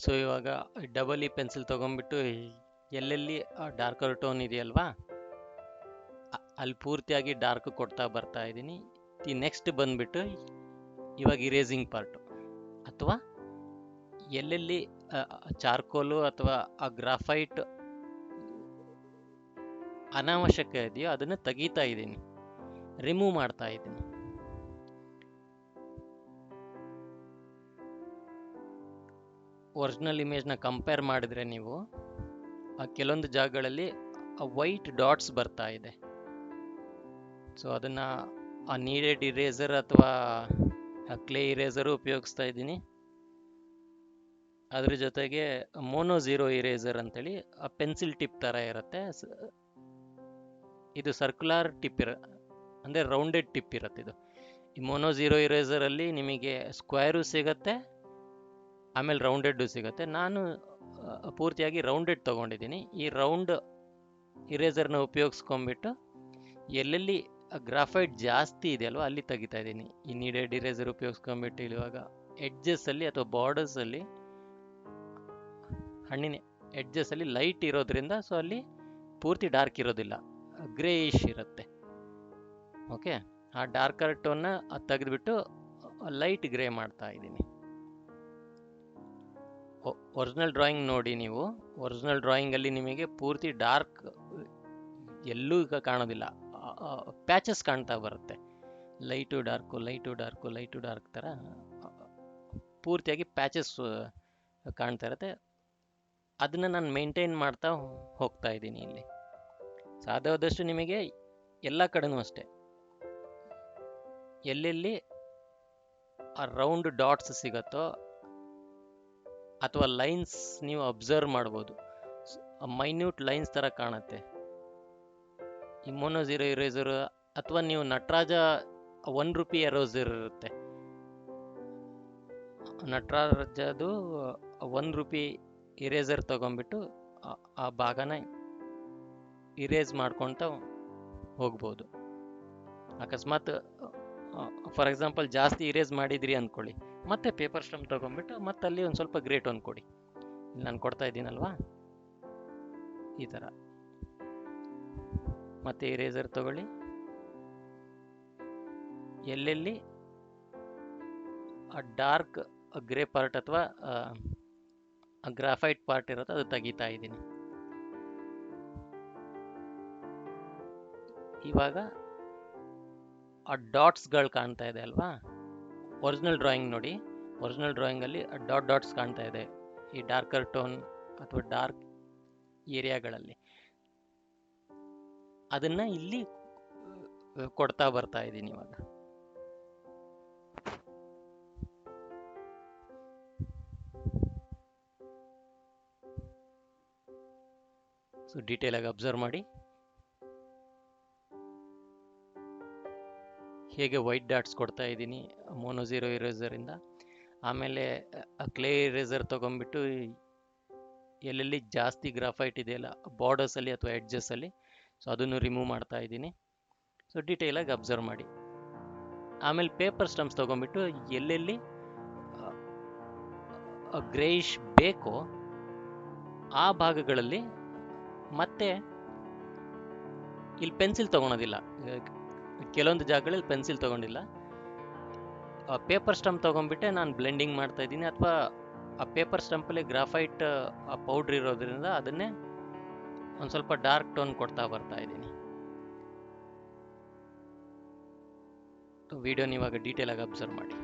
[SPEAKER 1] ಸೊ ಇವಾಗ ಡಬಲ್ ಇ ಪೆನ್ಸಿಲ್ ತೊಗೊಂಡ್ಬಿಟ್ಟು ಎಲ್ಲೆಲ್ಲಿ ಡಾರ್ಕರ್ ಟೋನ್ ಇದೆಯಲ್ವಾ ಅಲ್ಲಿ ಪೂರ್ತಿಯಾಗಿ ಡಾರ್ಕ್ ಕೊಡ್ತಾ ಬರ್ತಾ ಇದ್ದೀನಿ. ಈ ನೆಕ್ಸ್ಟ್ ಬಂದ್ಬಿಟ್ಟು ಇವಾಗ ಇರೇಸಿಂಗ್ ಪಾರ್ಟು, ಅಥವಾ ಎಲ್ಲೆಲ್ಲಿ ಚಾರ್ಕೋಲು ಅಥವಾ ಆ ಗ್ರಾಫೈಟ್ ಅನಾವಶ್ಯಕ ಇದೆಯೋ ಅದನ್ನು ತೆಗೀತಾ ಇದ್ದೀನಿ, ರಿಮೂವ್ ಮಾಡ್ತಾ ಇದ್ದೀನಿ. ಒರಿಜಿನಲ್ ಇಮೇಜ್ನ ಕಂಪೇರ್ ಮಾಡಿದ್ರೆ ನೀವು ಆ ಕೆಲವೊಂದು ಜಾಗಗಳಲ್ಲಿ ವೈಟ್ ಡಾಟ್ಸ್ ಬರ್ತಾ ಇದೆ. ಸೊ ಅದನ್ನು ಆ ನೀಡೆಡ್ ಇರೇಸರ್ ಅಥವಾ ಕ್ಲೇ ಇರೇಸರು ಉಪಯೋಗಿಸ್ತಾ ಇದ್ದೀನಿ. ಅದ್ರ ಜೊತೆಗೆ ಮೋನೋ ಝೀರೋ ಇರೇಸರ್ ಅಂತೇಳಿ ಆ ಪೆನ್ಸಿಲ್ ಟಿಪ್ ಥರ ಇರುತ್ತೆ. ಇದು ಸರ್ಕ್ಯುಲರ್ ಟಿಪ್ ಅಂದರೆ ರೌಂಡೆಡ್ ಟಿಪ್ ಇರುತ್ತೆ ಇದು. ಈ ಮೋನೋ ಝೀರೋ ಇರೇಸರಲ್ಲಿ ನಿಮಗೆ ಸ್ಕ್ವೇರು ಸಿಗುತ್ತೆ, ಆಮೇಲೆ ರೌಂಡೆಡ್ಡು ಸಿಗುತ್ತೆ. ನಾನು ಪೂರ್ತಿಯಾಗಿ ರೌಂಡೆಡ್ ತೊಗೊಂಡಿದ್ದೀನಿ. ಈ ರೌಂಡ್ ಇರೇಸರ್ನ ಉಪಯೋಗಿಸ್ಕೊಂಡ್ಬಿಟ್ಟು ಎಲ್ಲೆಲ್ಲಿ ಗ್ರಾಫೈಟ್ ಜಾಸ್ತಿ ಇದೆಯಲ್ವ ಅಲ್ಲಿ ತೆಗಿತಾ ಇದ್ದೀನಿ. ಈ ನೀಡೆಡ್ ಇರೇಸರ್ ಉಪಯೋಗಿಸ್ಕೊಂಡ್ಬಿಟ್ಟು ಇವಾಗ ಎಡ್ಜಸ್ಸಲ್ಲಿ ಅಥವಾ ಬಾರ್ಡರ್ಸಲ್ಲಿ ಹಣ್ಣಿನ ಎಡ್ಜಸ್ಸಲ್ಲಿ ಲೈಟ್ ಇರೋದ್ರಿಂದ ಸೊ ಅಲ್ಲಿ ಪೂರ್ತಿ ಡಾರ್ಕ್ ಇರೋದಿಲ್ಲ, ಗ್ರೇಯಿಶ್ ಇರುತ್ತೆ. ಓಕೆ, ಆ ಡಾರ್ಕರ್ ಟೋನ್ನ ತೆಗೆದುಬಿಟ್ಟು ಲೈಟ್ ಗ್ರೇ ಮಾಡ್ತಾ ಇದ್ದೀನಿ. ಒರಿಜಿನಲ್ ಡ್ರಾಯಿಂಗ್ ನೋಡಿ ನೀವು. ಒರಿಜಿನಲ್ ಡ್ರಾಯಿಂಗಲ್ಲಿ ನಿಮಗೆ ಪೂರ್ತಿ ಡಾರ್ಕ್ ಎಲ್ಲೂ ಈಗ ಕಾಣೋದಿಲ್ಲ, ಪ್ಯಾಚಸ್ ಕಾಣ್ತಾ ಬರುತ್ತೆ. Light dark light dark light dark ಥರ ಪೂರ್ತಿಯಾಗಿ ಪ್ಯಾಚಸ್ ಕಾಣ್ತಾ ಇರುತ್ತೆ. ಅದನ್ನು ನಾನು ಮೇಂಟೈನ್ ಮಾಡ್ತಾ ಹೋಗ್ತಾ ಇದ್ದೀನಿ ಇಲ್ಲಿ. ಸಾಧ್ಯವಾದಷ್ಟು ನಿಮಗೆ ಎಲ್ಲ ಕಡೆನೂ ಅಷ್ಟೆ ಎಲ್ಲೆಲ್ಲಿ ಆ ರೌಂಡ್ ಡಾಟ್ಸ್ ಸಿಗುತ್ತೋ ಅಥವಾ ಲೈನ್ಸ್ ನೀವು ಅಬ್ಸರ್ವ್ ಮಾಡ್ಬೋದು, ಮೈನ್ಯೂಟ್ ಲೈನ್ಸ್ ಥರ ಕಾಣುತ್ತೆ. ಈ ಮೋನೋ ಝೀರೋ ಇರೇಸರ್ ಅಥವಾ ನೀವು ನಟರಾಜ ₹1 ಎರೋಸರ್ ಇರುತ್ತೆ, ನಟರಾಜದು ₹1 ಇರೇಸರ್ ತೊಗೊಂಡ್ಬಿಟ್ಟು ಆ ಭಾಗನ ಇರೇಸ್ ಮಾಡ್ಕೊತ ಹೋಗ್ಬೋದು. ಅಕಸ್ಮಾತ್ ಫಾರ್ ಎಕ್ಸಾಂಪಲ್ ಜಾಸ್ತಿ ಇರೇಸ್ ಮಾಡಿದ್ರಿ ಅಂದ್ಕೊಳ್ಳಿ, ಮತ್ತೆ ಪೇಪರ್ ಸ್ಟಂಪ್ ತೊಗೊಂಡ್ಬಿಟ್ಟು ಮತ್ತೆ ಅಲ್ಲಿ ಒಂದು ಸ್ವಲ್ಪ ಗ್ರೇ ಟೋನ್ ಕೊಡಿ. ಇಲ್ಲಿ ನಾನು ಕೊಡ್ತಾ ಇದ್ದೀನಲ್ವಾ ಈ ಥರ. ಮತ್ತೆ ಇರೇಸರ್ ತಗೊಳ್ಳಿ, ಎಲ್ಲೆಲ್ಲಿ ಆ ಡಾರ್ಕ್ ಗ್ರೇ ಪಾರ್ಟ್ ಅಥವಾ ಗ್ರಾಫೈಟ್ ಪಾರ್ಟ್ ಇರುತ್ತೆ ಅದು ತೆಗಿತಾ ಇದ್ದೀನಿ. ಇವಾಗ ಆ ಡಾಟ್ಸ್ಗಳು ಕಾಣ್ತಾ ಇದೆ ಅಲ್ವಾ, ಒರಿಜಿನಲ್ ಡ್ರಾಯಿಂಗ್ ನೋಡಿ. ಒರಿಜಿನಲ್ ಡ್ರಾಯಿಂಗಲ್ಲಿ ಡಾಟ್ಸ್ ಕಾಣ್ತಾ ಇದೆ ಈ ಡಾರ್ಕರ್ ಟೋನ್ ಅಥವಾ ಡಾರ್ಕ್ ಏರಿಯಾಗಳಲ್ಲಿ. ಅದನ್ನ ಇಲ್ಲಿ ಕೊಡ್ತಾ ಬರ್ತಾ ಇದ್ದೀನಿ ಇವಾಗ. ಸೊ ಡೀಟೇಲ್ ಆಗಿ ಅಬ್ಸರ್ವ್ ಮಾಡಿ ಹೇಗೆ ವೈಟ್ ಡಾಟ್ಸ್ ಕೊಡ್ತಾ ಇದ್ದೀನಿ ಮೋನೋ ಝೀರೋ ಇರೇಸರಿಂದ. ಆಮೇಲೆ ಕ್ಲೇ ಇರೇಸರ್ ತೊಗೊಂಡ್ಬಿಟ್ಟು ಎಲ್ಲೆಲ್ಲಿ ಜಾಸ್ತಿ ಗ್ರಾಫೈಟ್ ಇದೆಯಲ್ಲ ಬಾರ್ಡರ್ಸಲ್ಲಿ ಅಥವಾ ಎಡ್ಜಸ್ಸಲ್ಲಿ, ಸೊ ಅದನ್ನು ರಿಮೂವ್ ಮಾಡ್ತಾ ಇದ್ದೀನಿ. ಸೊ ಡೀಟೇಲಾಗಿ ಅಬ್ಸರ್ವ್ ಮಾಡಿ. ಆಮೇಲೆ ಪೇಪರ್ ಸ್ಟಂಪ್ಸ್ ತೊಗೊಂಡ್ಬಿಟ್ಟು ಎಲ್ಲೆಲ್ಲಿ ಗ್ರೇಯಿಶ್ ಬೇಕೋ ಆ ಭಾಗಗಳಲ್ಲಿ ಮತ್ತೆ ಇಲ್ಲಿ ಪೆನ್ಸಿಲ್ ತೊಗೊಳೋದಿಲ್ಲ. ಕೆಲವೊಂದು ಜಾಗಗಳಲ್ಲಿ ಪೆನ್ಸಿಲ್ ತೊಗೊಂಡಿಲ್ಲ. ಪೇಪರ್ ಸ್ಟಂಪ್ ತೊಗೊಂಡ್ಬಿಟ್ಟೆ ನಾನು ಬ್ಲೆಂಡಿಂಗ್ ಮಾಡ್ತಾ ಇದ್ದೀನಿ, ಅಥವಾ ಆ ಪೇಪರ್ ಸ್ಟಂಪಲ್ಲಿ ಗ್ರಾಫೈಟ್ ಪೌಡ್ರ್ ಇರೋದ್ರಿಂದ ಅದನ್ನೇ ಒಂದು ಸ್ವಲ್ಪ ಡಾರ್ಕ್ ಟೋನ್ ಕೊಡ್ತಾ ಬರ್ತಾ ಇದ್ದೀನಿ. ವಿಡಿಯೋನ ಇವಾಗ ಡೀಟೇಲಾಗಿ ಅಬ್ಸರ್ವ್ ಮಾಡಿ.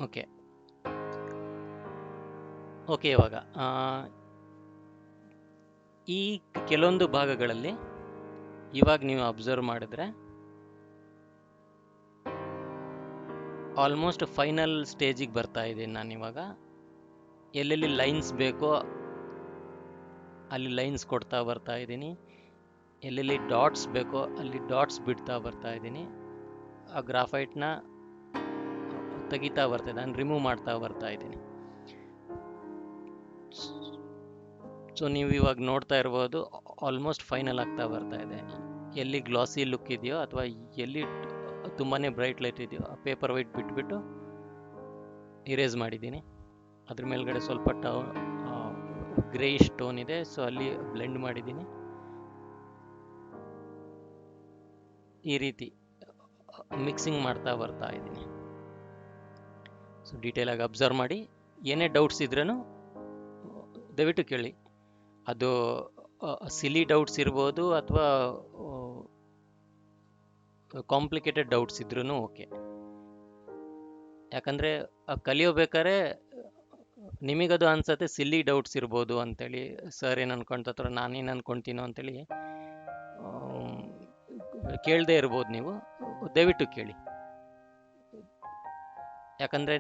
[SPEAKER 1] ಓಕೆ ಓಕೆ ಇವಾಗ ಈ ಕೆಲವೊಂದು ಭಾಗಗಳಲ್ಲಿ ಇವಾಗ ನೀವು ಅಬ್ಸರ್ವ್ ಮಾಡಿದ್ರೆ ಆಲ್ಮೋಸ್ಟ್ ಫೈನಲ್ ಸ್ಟೇಜಿಗೆ ಬರ್ತಾ ಇದ್ದೀನಿ ನಾನು ಇವಾಗ. ಎಲ್ಲೆಲ್ಲಿ ಲೈನ್ಸ್ ಬೇಕೋ ಅಲ್ಲಿ ಲೈನ್ಸ್ ಕೊಡ್ತಾ ಬರ್ತಾ ಇದ್ದೀನಿ, ಎಲ್ಲೆಲ್ಲಿ ಡಾಟ್ಸ್ ಬೇಕೋ ಅಲ್ಲಿ ಡಾಟ್ಸ್ ಬಿಡ್ತಾ ಬರ್ತಾ ಇದ್ದೀನಿ, ಆ ಗ್ರಾಫೈಟ್ನ ತೆಗಿತಾ ಬರ್ತಾ ಇದ್ದೀನಿ, ರಿಮೂವ್ ಮಾಡ್ತಾ ಬರ್ತಾ ಇದ್ದೀನಿ. ಸೊ ನೀವು ಇವಾಗ ನೋಡ್ತಾ ಇರ್ಬೋದು ಆಲ್ಮೋಸ್ಟ್ ಫೈನಲ್ ಆಗ್ತಾ ಬರ್ತಾ ಇದೆ. ಎಲ್ಲಿ ಗ್ಲಾಸಿ ಲುಕ್ ಇದೆಯೋ ಅಥವಾ ಎಲ್ಲಿ ತುಂಬಾ ಬ್ರೈಟ್ ಲೈಟ್ ಇದೆಯೋ ಆ ಪೇಪರ್ ವೈಟ್ ಬಿಟ್ಬಿಟ್ಟು ಇರೇಸ್ ಮಾಡಿದ್ದೀನಿ. ಅದ್ರ ಮೇಲ್ಗಡೆ ಸ್ವಲ್ಪ ಗ್ರೇಯಿಶ್ ಟೋನ್ ಇದೆ, ಸೊ ಅಲ್ಲಿ ಬ್ಲೆಂಡ್ ಮಾಡಿದ್ದೀನಿ. ಈ ರೀತಿ ಮಿಕ್ಸಿಂಗ್ ಮಾಡ್ತಾ ಬರ್ತಾ ಇದ್ದೀನಿ. ಸೊ ಡೀಟೇಲ್ ಆಗಿ ಅಬ್ಸರ್ವ್ ಮಾಡಿ. ಏನೇ ಡೌಟ್ಸ್ ಇದ್ರೂ ದಯವಿಟ್ಟು ಕೇಳಿ. ಅದು ಸಿಲಿ ಡೌಟ್ಸ್ ಇರ್ಬೋದು ಅಥವಾ ಕಾಂಪ್ಲಿಕೇಟೆಡ್ ಡೌಟ್ಸ್ ಇದ್ರೂ ಓಕೆ. ಯಾಕಂದರೆ ಕಲಿಯೋಬೇಕಾದ್ರೆ ನಿಮಗದು ಅನ್ಸತ್ತೆ ಸಿಲ್ಲಿ ಡೌಟ್ಸ್ ಇರ್ಬೋದು ಅಂತೇಳಿ, ಸರ್ ಏನು ಅನ್ಕೊಳ್ತಾರೋ ನಾನೇನು ಅನ್ಕೊಳ್ತೀನೋ ಅಂತೇಳಿ ಕೇಳದೆ ಇರ್ಬೋದು. ನೀವು ದಯವಿಟ್ಟು ಕೇಳಿ. ಯಾಕಂದರೆ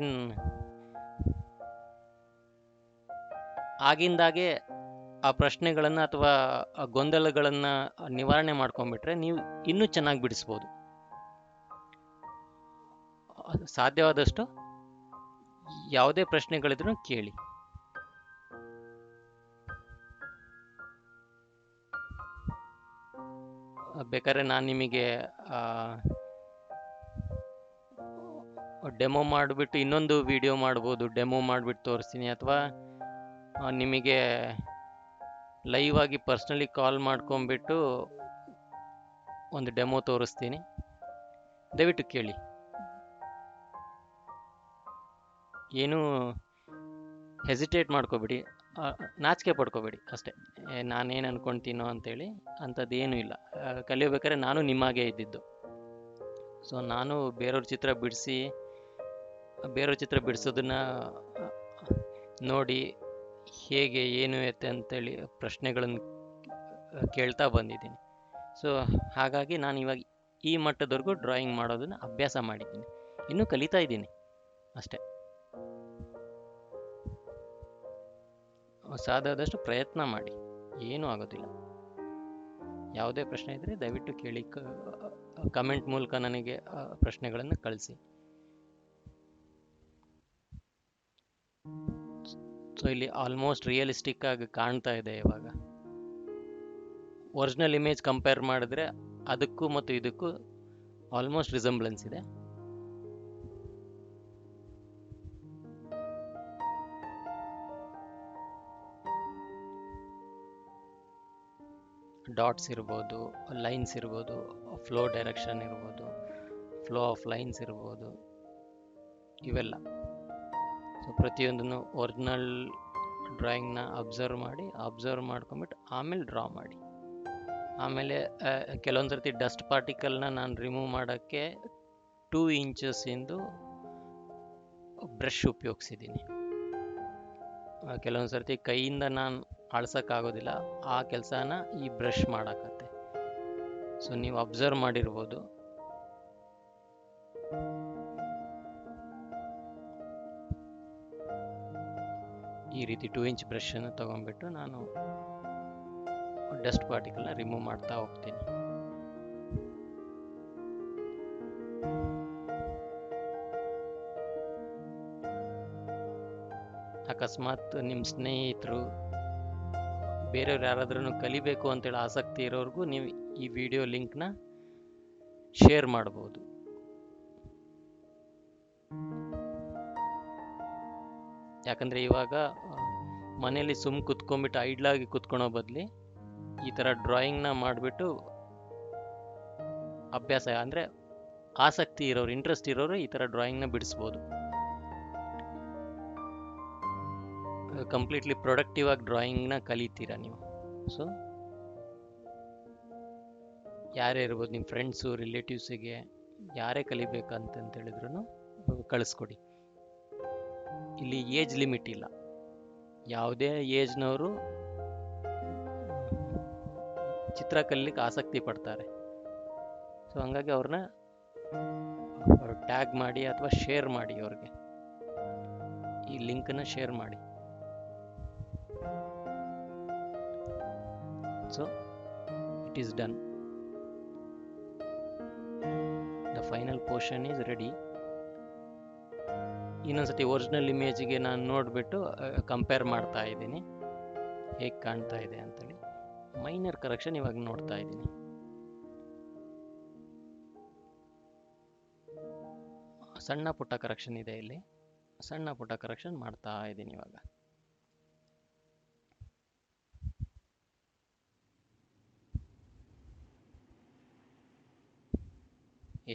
[SPEAKER 1] ಆಗಿಂದಾಗೆ ಆ ಪ್ರಶ್ನೆಗಳನ್ನು ಅಥವಾ ಆ ಗೊಂದಲಗಳನ್ನು ನಿವಾರಣೆ ಮಾಡ್ಕೊಂಡ್ಬಿಟ್ರೆ ನೀವು ಇನ್ನೂ ಚೆನ್ನಾಗಿ ಬಿಡಿಸ್ಬೋದು. ಸಾಧ್ಯವಾದಷ್ಟು ಯಾವುದೇ ಪ್ರಶ್ನೆಗಳಿದ್ರೂ ಕೇಳಿ. ಬೇಕಾದ್ರೆ ನಾನು ನಿಮಗೆ ಡೆಮೋ ಮಾಡಿಬಿಟ್ಟು ಇನ್ನೊಂದು ವಿಡಿಯೋ ಮಾಡ್ಬೋದು, ಡೆಮೋ ಮಾಡಿಬಿಟ್ಟು ತೋರಿಸ್ತೀನಿ. ಅಥವಾ ನಿಮಗೆ ಲೈವ್ ಆಗಿ ಪರ್ಸ್ನಲಿ ಕಾಲ್ ಮಾಡ್ಕೊಂಬಿಟ್ಟು ಒಂದು ಡೆಮೋ ತೋರಿಸ್ತೀನಿ. ದಯವಿಟ್ಟು ಕೇಳಿ, ಏನೂ ಹೆಸಿಟೇಟ್ ಮಾಡ್ಕೋಬೇಡಿ, ನಾಚಿಕೆ ಪಡ್ಕೋಬೇಡಿ ಅಷ್ಟೇ. ನಾನೇನು ಅನ್ಕೊಳ್ತೀನೋ ಅಂತೇಳಿ ಅಂಥದ್ದೇನೂ ಇಲ್ಲ. ಕಲಿಯೋಬೇಕಾದ್ರೆ ನಾನು ನಿಮ್ಮಾಗೆ ಇದ್ದಿದ್ದು. ಸೊ ನಾನು ಬೇರೆಯವ್ರ ಚಿತ್ರ ಬಿಡಿಸೋದನ್ನು ನೋಡಿ ಹೇಗೆ ಏನು ಎತ್ತೆ ಅಂತೇಳಿ ಪ್ರಶ್ನೆಗಳನ್ನು ಕೇಳ್ತಾ ಬಂದಿದ್ದೀನಿ. ಸೊ ಹಾಗಾಗಿ ನಾನು ಇವಾಗ ಈ ಮಟ್ಟದವರೆಗೂ ಡ್ರಾಯಿಂಗ್ ಮಾಡೋದನ್ನು ಅಭ್ಯಾಸ ಮಾಡಿದ್ದೀನಿ, ಇನ್ನೂ ಕಲಿತಾ ಇದ್ದೀನಿ ಅಷ್ಟೇ. ಸಾಧ್ಯವಾದಷ್ಟು ಪ್ರಯತ್ನ ಮಾಡಿ, ಏನೂ ಆಗೋದಿಲ್ಲ. ಯಾವುದೇ ಪ್ರಶ್ನೆ ಇದ್ದರೆ ದಯವಿಟ್ಟು ಕೇಳಿ, ಕಮೆಂಟ್ ಮೂಲಕ ನನಗೆ ಪ್ರಶ್ನೆಗಳನ್ನು ಕಳಿಸಿ. ಸೊ ಇಲ್ಲಿ ಆಲ್ಮೋಸ್ಟ್ ರಿಯಲಿಸ್ಟಿಕ್ ಆಗಿ ಕಾಣ್ತಾ ಇದೆ. ಇವಾಗ ಒರಿಜಿನಲ್ ಇಮೇಜ್ ಕಂಪೇರ್ ಮಾಡಿದ್ರೆ ಅದಕ್ಕೂ ಮತ್ತು ಇದಕ್ಕೂ ಆಲ್ಮೋಸ್ಟ್ ರಿಸೆಂಬ್ಲೆನ್ಸ್ ಇದೆ. ಡಾಟ್ಸ್ ಇರ್ಬೋದು, ಲೈನ್ಸ್ ಇರ್ಬೋದು, ಫ್ಲೋ ಡೈರೆಕ್ಷನ್ ಇರ್ಬೋದು, ಫ್ಲೋ ಆಫ್ ಲೈನ್ಸ್ ಇರ್ಬೋದು, ಇವೆಲ್ಲ. ಸೊ ಪ್ರತಿಯೊಂದನ್ನು ಒರಿಜಿನಲ್ ಡ್ರಾಯಿಂಗ್ನ ಅಬ್ಸರ್ವ್ ಮಾಡ್ಕೊಂಬಿಟ್ಟು ಆಮೇಲೆ ಡ್ರಾ ಮಾಡಿ. ಆಮೇಲೆ ಕೆಲವೊಂದು ಸರ್ತಿ ಡಸ್ಟ್ ಪಾರ್ಟಿಕಲ್ನ ನಾನು ರಿಮೂವ್ ಮಾಡೋಕ್ಕೆ 2 ಇಂಚಸ್ಸಿಂದು ಬ್ರಷ್ ಉಪಯೋಗಿಸಿದ್ದೀನಿ. ಕೆಲವೊಂದು ಸರ್ತಿ ಕೈಯಿಂದ ನಾನು ಅಳ್ಸೋಕ್ಕಾಗೋದಿಲ್ಲ, ಆ ಕೆಲಸನ ಈ ಬ್ರಷ್ ಮಾಡೋಕ್ಕತ್ತೆ. ಸೊ ನೀವು ಅಬ್ಸರ್ವ್ ಮಾಡಿರ್ಬೋದು. ಈ ರೀತಿ 2 ಇಂಚ್ ಬ್ರಷನ್ನು ತೊಗೊಂಡ್ಬಿಟ್ಟು ನಾನು ಡಸ್ಟ್ ಪಾರ್ಟಿಕಲ್ನ ರಿಮೂವ್ ಮಾಡ್ತಾ ಹೋಗ್ತೀನಿ. ಅಕಸ್ಮಾತ್ ನಿಮ್ಮ ಸ್ನೇಹಿತರು ಬೇರೆಯವ್ರು ಯಾರಾದ್ರೂ ಕಲಿಬೇಕು ಅಂತೇಳಿ ಆಸಕ್ತಿ ಇರೋರ್ಗೂ ನೀವು ಈ ವಿಡಿಯೋ ಲಿಂಕ್ನ ಶೇರ್ ಮಾಡ್ಬೋದು. ಯಾಕಂದರೆ ಇವಾಗ ಮನೆಯಲ್ಲಿ ಕುತ್ಕೊಂಡ್ಬಿಟ್ಟು ಐಡ್ಲಾಗಿ ಕುತ್ಕೊಳೋ ಬದಲಿ ಈ ಥರ ಡ್ರಾಯಿಂಗ್ನ ಮಾಡಿಬಿಟ್ಟು ಅಭ್ಯಾಸ, ಅಂದರೆ ಆಸಕ್ತಿ ಇರೋರು, ಇಂಟ್ರೆಸ್ಟ್ ಇರೋರು ಈ ಥರ ಡ್ರಾಯಿಂಗ್ನ ಬಿಡಿಸ್ಬೋದು. ಕಂಪ್ಲೀಟ್ಲಿ ಪ್ರೊಡಕ್ಟಿವ್ ಆಗಿ ಡ್ರಾಯಿಂಗ್ನ ಕಲಿತೀರಾ ನೀವು. ಸೊ ಯಾರೇ ಇರ್ಬೋದು, ನಿಮ್ಮ ಫ್ರೆಂಡ್ಸು, ರಿಲೇಟಿವ್ಸಿಗೆ ಯಾರೇ ಕಲಿಬೇಕಂತೇಳಿದ್ರು ಕಳಿಸ್ಕೊಡಿ. ಇಲ್ಲಿ ಏಜ್ ಲಿಮಿಟ್ ಇಲ್ಲ, ಯಾವುದೇ ಏಜ್ನವರು ಚಿತ್ರ ಕಲಿಲಿಕ್ಕೆ ಆಸಕ್ತಿ ಪಡ್ತಾರೆ. ಸೊ ಹಂಗಾಗಿ ಅವ್ರನ್ನ ಟ್ಯಾಗ್ ಮಾಡಿ ಅಥವಾ ಶೇರ್ ಮಾಡಿ, ಅವ್ರಿಗೆ ಈ ಲಿಂಕನ್ನು ಶೇರ್ ಮಾಡಿ. So it is done. The final portion is ready. ಇನ್ನೊಂದ್ಸತಿ ಒರಿಜಿನಲ್ ಇಮೇಜ್ಗೆ ನಾನು ನೋಡಿಬಿಟ್ಟು ಕಂಪೇರ್ ಮಾಡ್ತಾ ಇದ್ದೀನಿ ಹೇಗೆ ಕಾಣ್ತಾ ಇದೆ ಅಂತೇಳಿ. ಮೈನರ್ ಕರೆಕ್ಷನ್ ಇವಾಗ ನೋಡ್ತಾ ಇದ್ದೀನಿ. ಸಣ್ಣ ಪುಟ್ಟ ಕರೆಕ್ಷನ್ ಇದೆ ಇಲ್ಲಿ, ಸಣ್ಣ ಪುಟ್ಟ ಕರೆಕ್ಷನ್ ಮಾಡ್ತಾ ಇದ್ದೀನಿ ಇವಾಗ.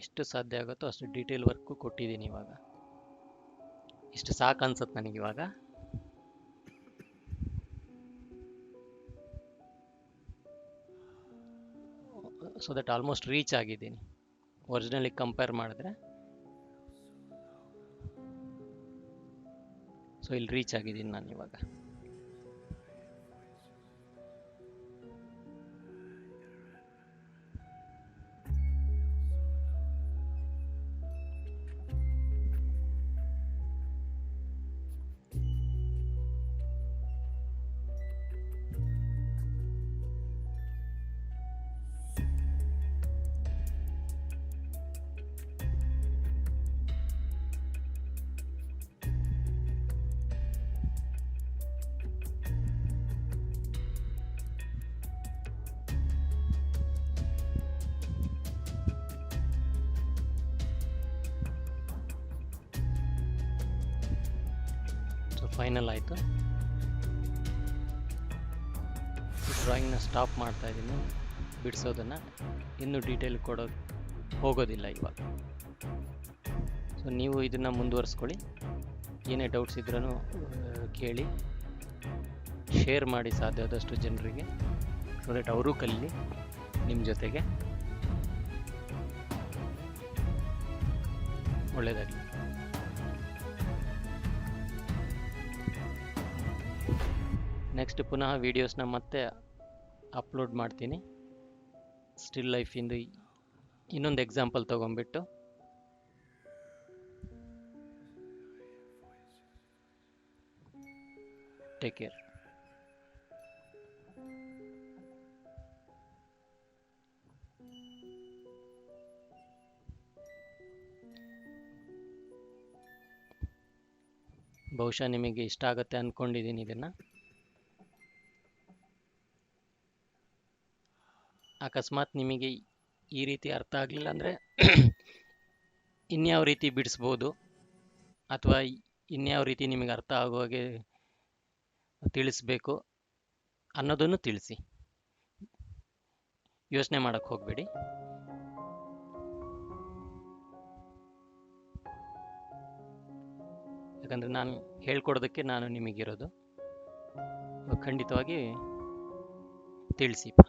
[SPEAKER 1] ಎಷ್ಟು ಸಾಧ್ಯ ಆಗುತ್ತೋ ಅಷ್ಟು ಡೀಟೇಲ್ ವರ್ಕು ಕೊಟ್ಟಿದ್ದೀನಿ ಇವಾಗ. ಇಷ್ಟು ಸಾಕು ಅನ್ಸುತ್ತೆ ನನಗಿವಾಗ. ಸೊ ದಟ್ ಆಲ್ಮೋಸ್ಟ್ ರೀಚ್ ಆಗಿದ್ದೀನಿ ಒರಿಜಿನಲಿ ಕಂಪೇರ್ ಮಾಡಿದ್ರೆ. ಸೊ ಇಲ್ಲಿ ರೀಚ್ ಆಗಿದ್ದೀನಿ ನಾನು ಇವಾಗ. ಫೈನಲ್ ಆಯಿತು. ಡ್ರಾಯಿಂಗ್ನ ಸ್ಟಾಪ್ ಮಾಡ್ತಾ ಇದ್ದೀನಿ, ಬಿಡಿಸೋದನ್ನು ಇನ್ನೂ ಡೀಟೇಲ್ ಹೋಗೋದಿಲ್ಲ ಇವಾಗ. ಸೊ ನೀವು ಇದನ್ನು ಮುಂದುವರಿಸ್ಕೊಳ್ಳಿ. ಏನೇ ಡೌಟ್ಸ್ ಇದ್ರೂ ಕೇಳಿ, ಶೇರ್ ಮಾಡಿ ಸಾಧ್ಯವಾದಷ್ಟು ಜನರಿಗೆ, ಸೊ ದಟ್ ಅವರೂ ಕಲೀಲಿ ನಿಮ್ಮ ಜೊತೆಗೆ. ಒಳ್ಳೆಯದಾಗಲಿ. ನೆಕ್ಸ್ಟ್ ಪುನಃ ವೀಡಿಯೋಸ್ನ ಮತ್ತೆ ಅಪ್ಲೋಡ್ ಮಾಡ್ತೀನಿ. ಸ್ಟಿಲ್ ಲೈಫಿಂದು ಇನ್ನೊಂದು ಎಕ್ಸಾಂಪಲ್ ತೊಗೊಂಡ್ಬಿಟ್ಟು. Take care. ಬಹುಶಃ ನಿಮಗೆ ಇಷ್ಟ ಆಗುತ್ತೆ ಅಂದ್ಕೊಂಡಿದ್ದೀನಿ ಇದನ್ನು. ಅಕಸ್ಮಾತ್ ನಿಮಗೆ ಈ ರೀತಿ ಅರ್ಥ ಆಗಲಿಲ್ಲ ಅಂದರೆ ಇನ್ಯಾವ ರೀತಿ ಬಿಡಿಸ್ಬೋದು, ಅಥವಾ ಇನ್ಯಾವ ರೀತಿ ನಿಮಗೆ ಅರ್ಥ ಆಗೋ ಹಾಗೆ ತಿಳಿಸ್ಬೇಕು ಅನ್ನೋದನ್ನು ತಿಳಿಸಿ. ಯೋಚನೆ ಮಾಡೋಕ್ಕೆ ಹೋಗಬೇಡಿ. ಯಾಕಂದರೆ ನಾನು ಹೇಳ್ಕೊಡೋದಕ್ಕೆ ನಾನು ನಿಮಗಿರೋದು. ಖಂಡಿತವಾಗಿ ತಿಳಿಸಿಪ್ಪ.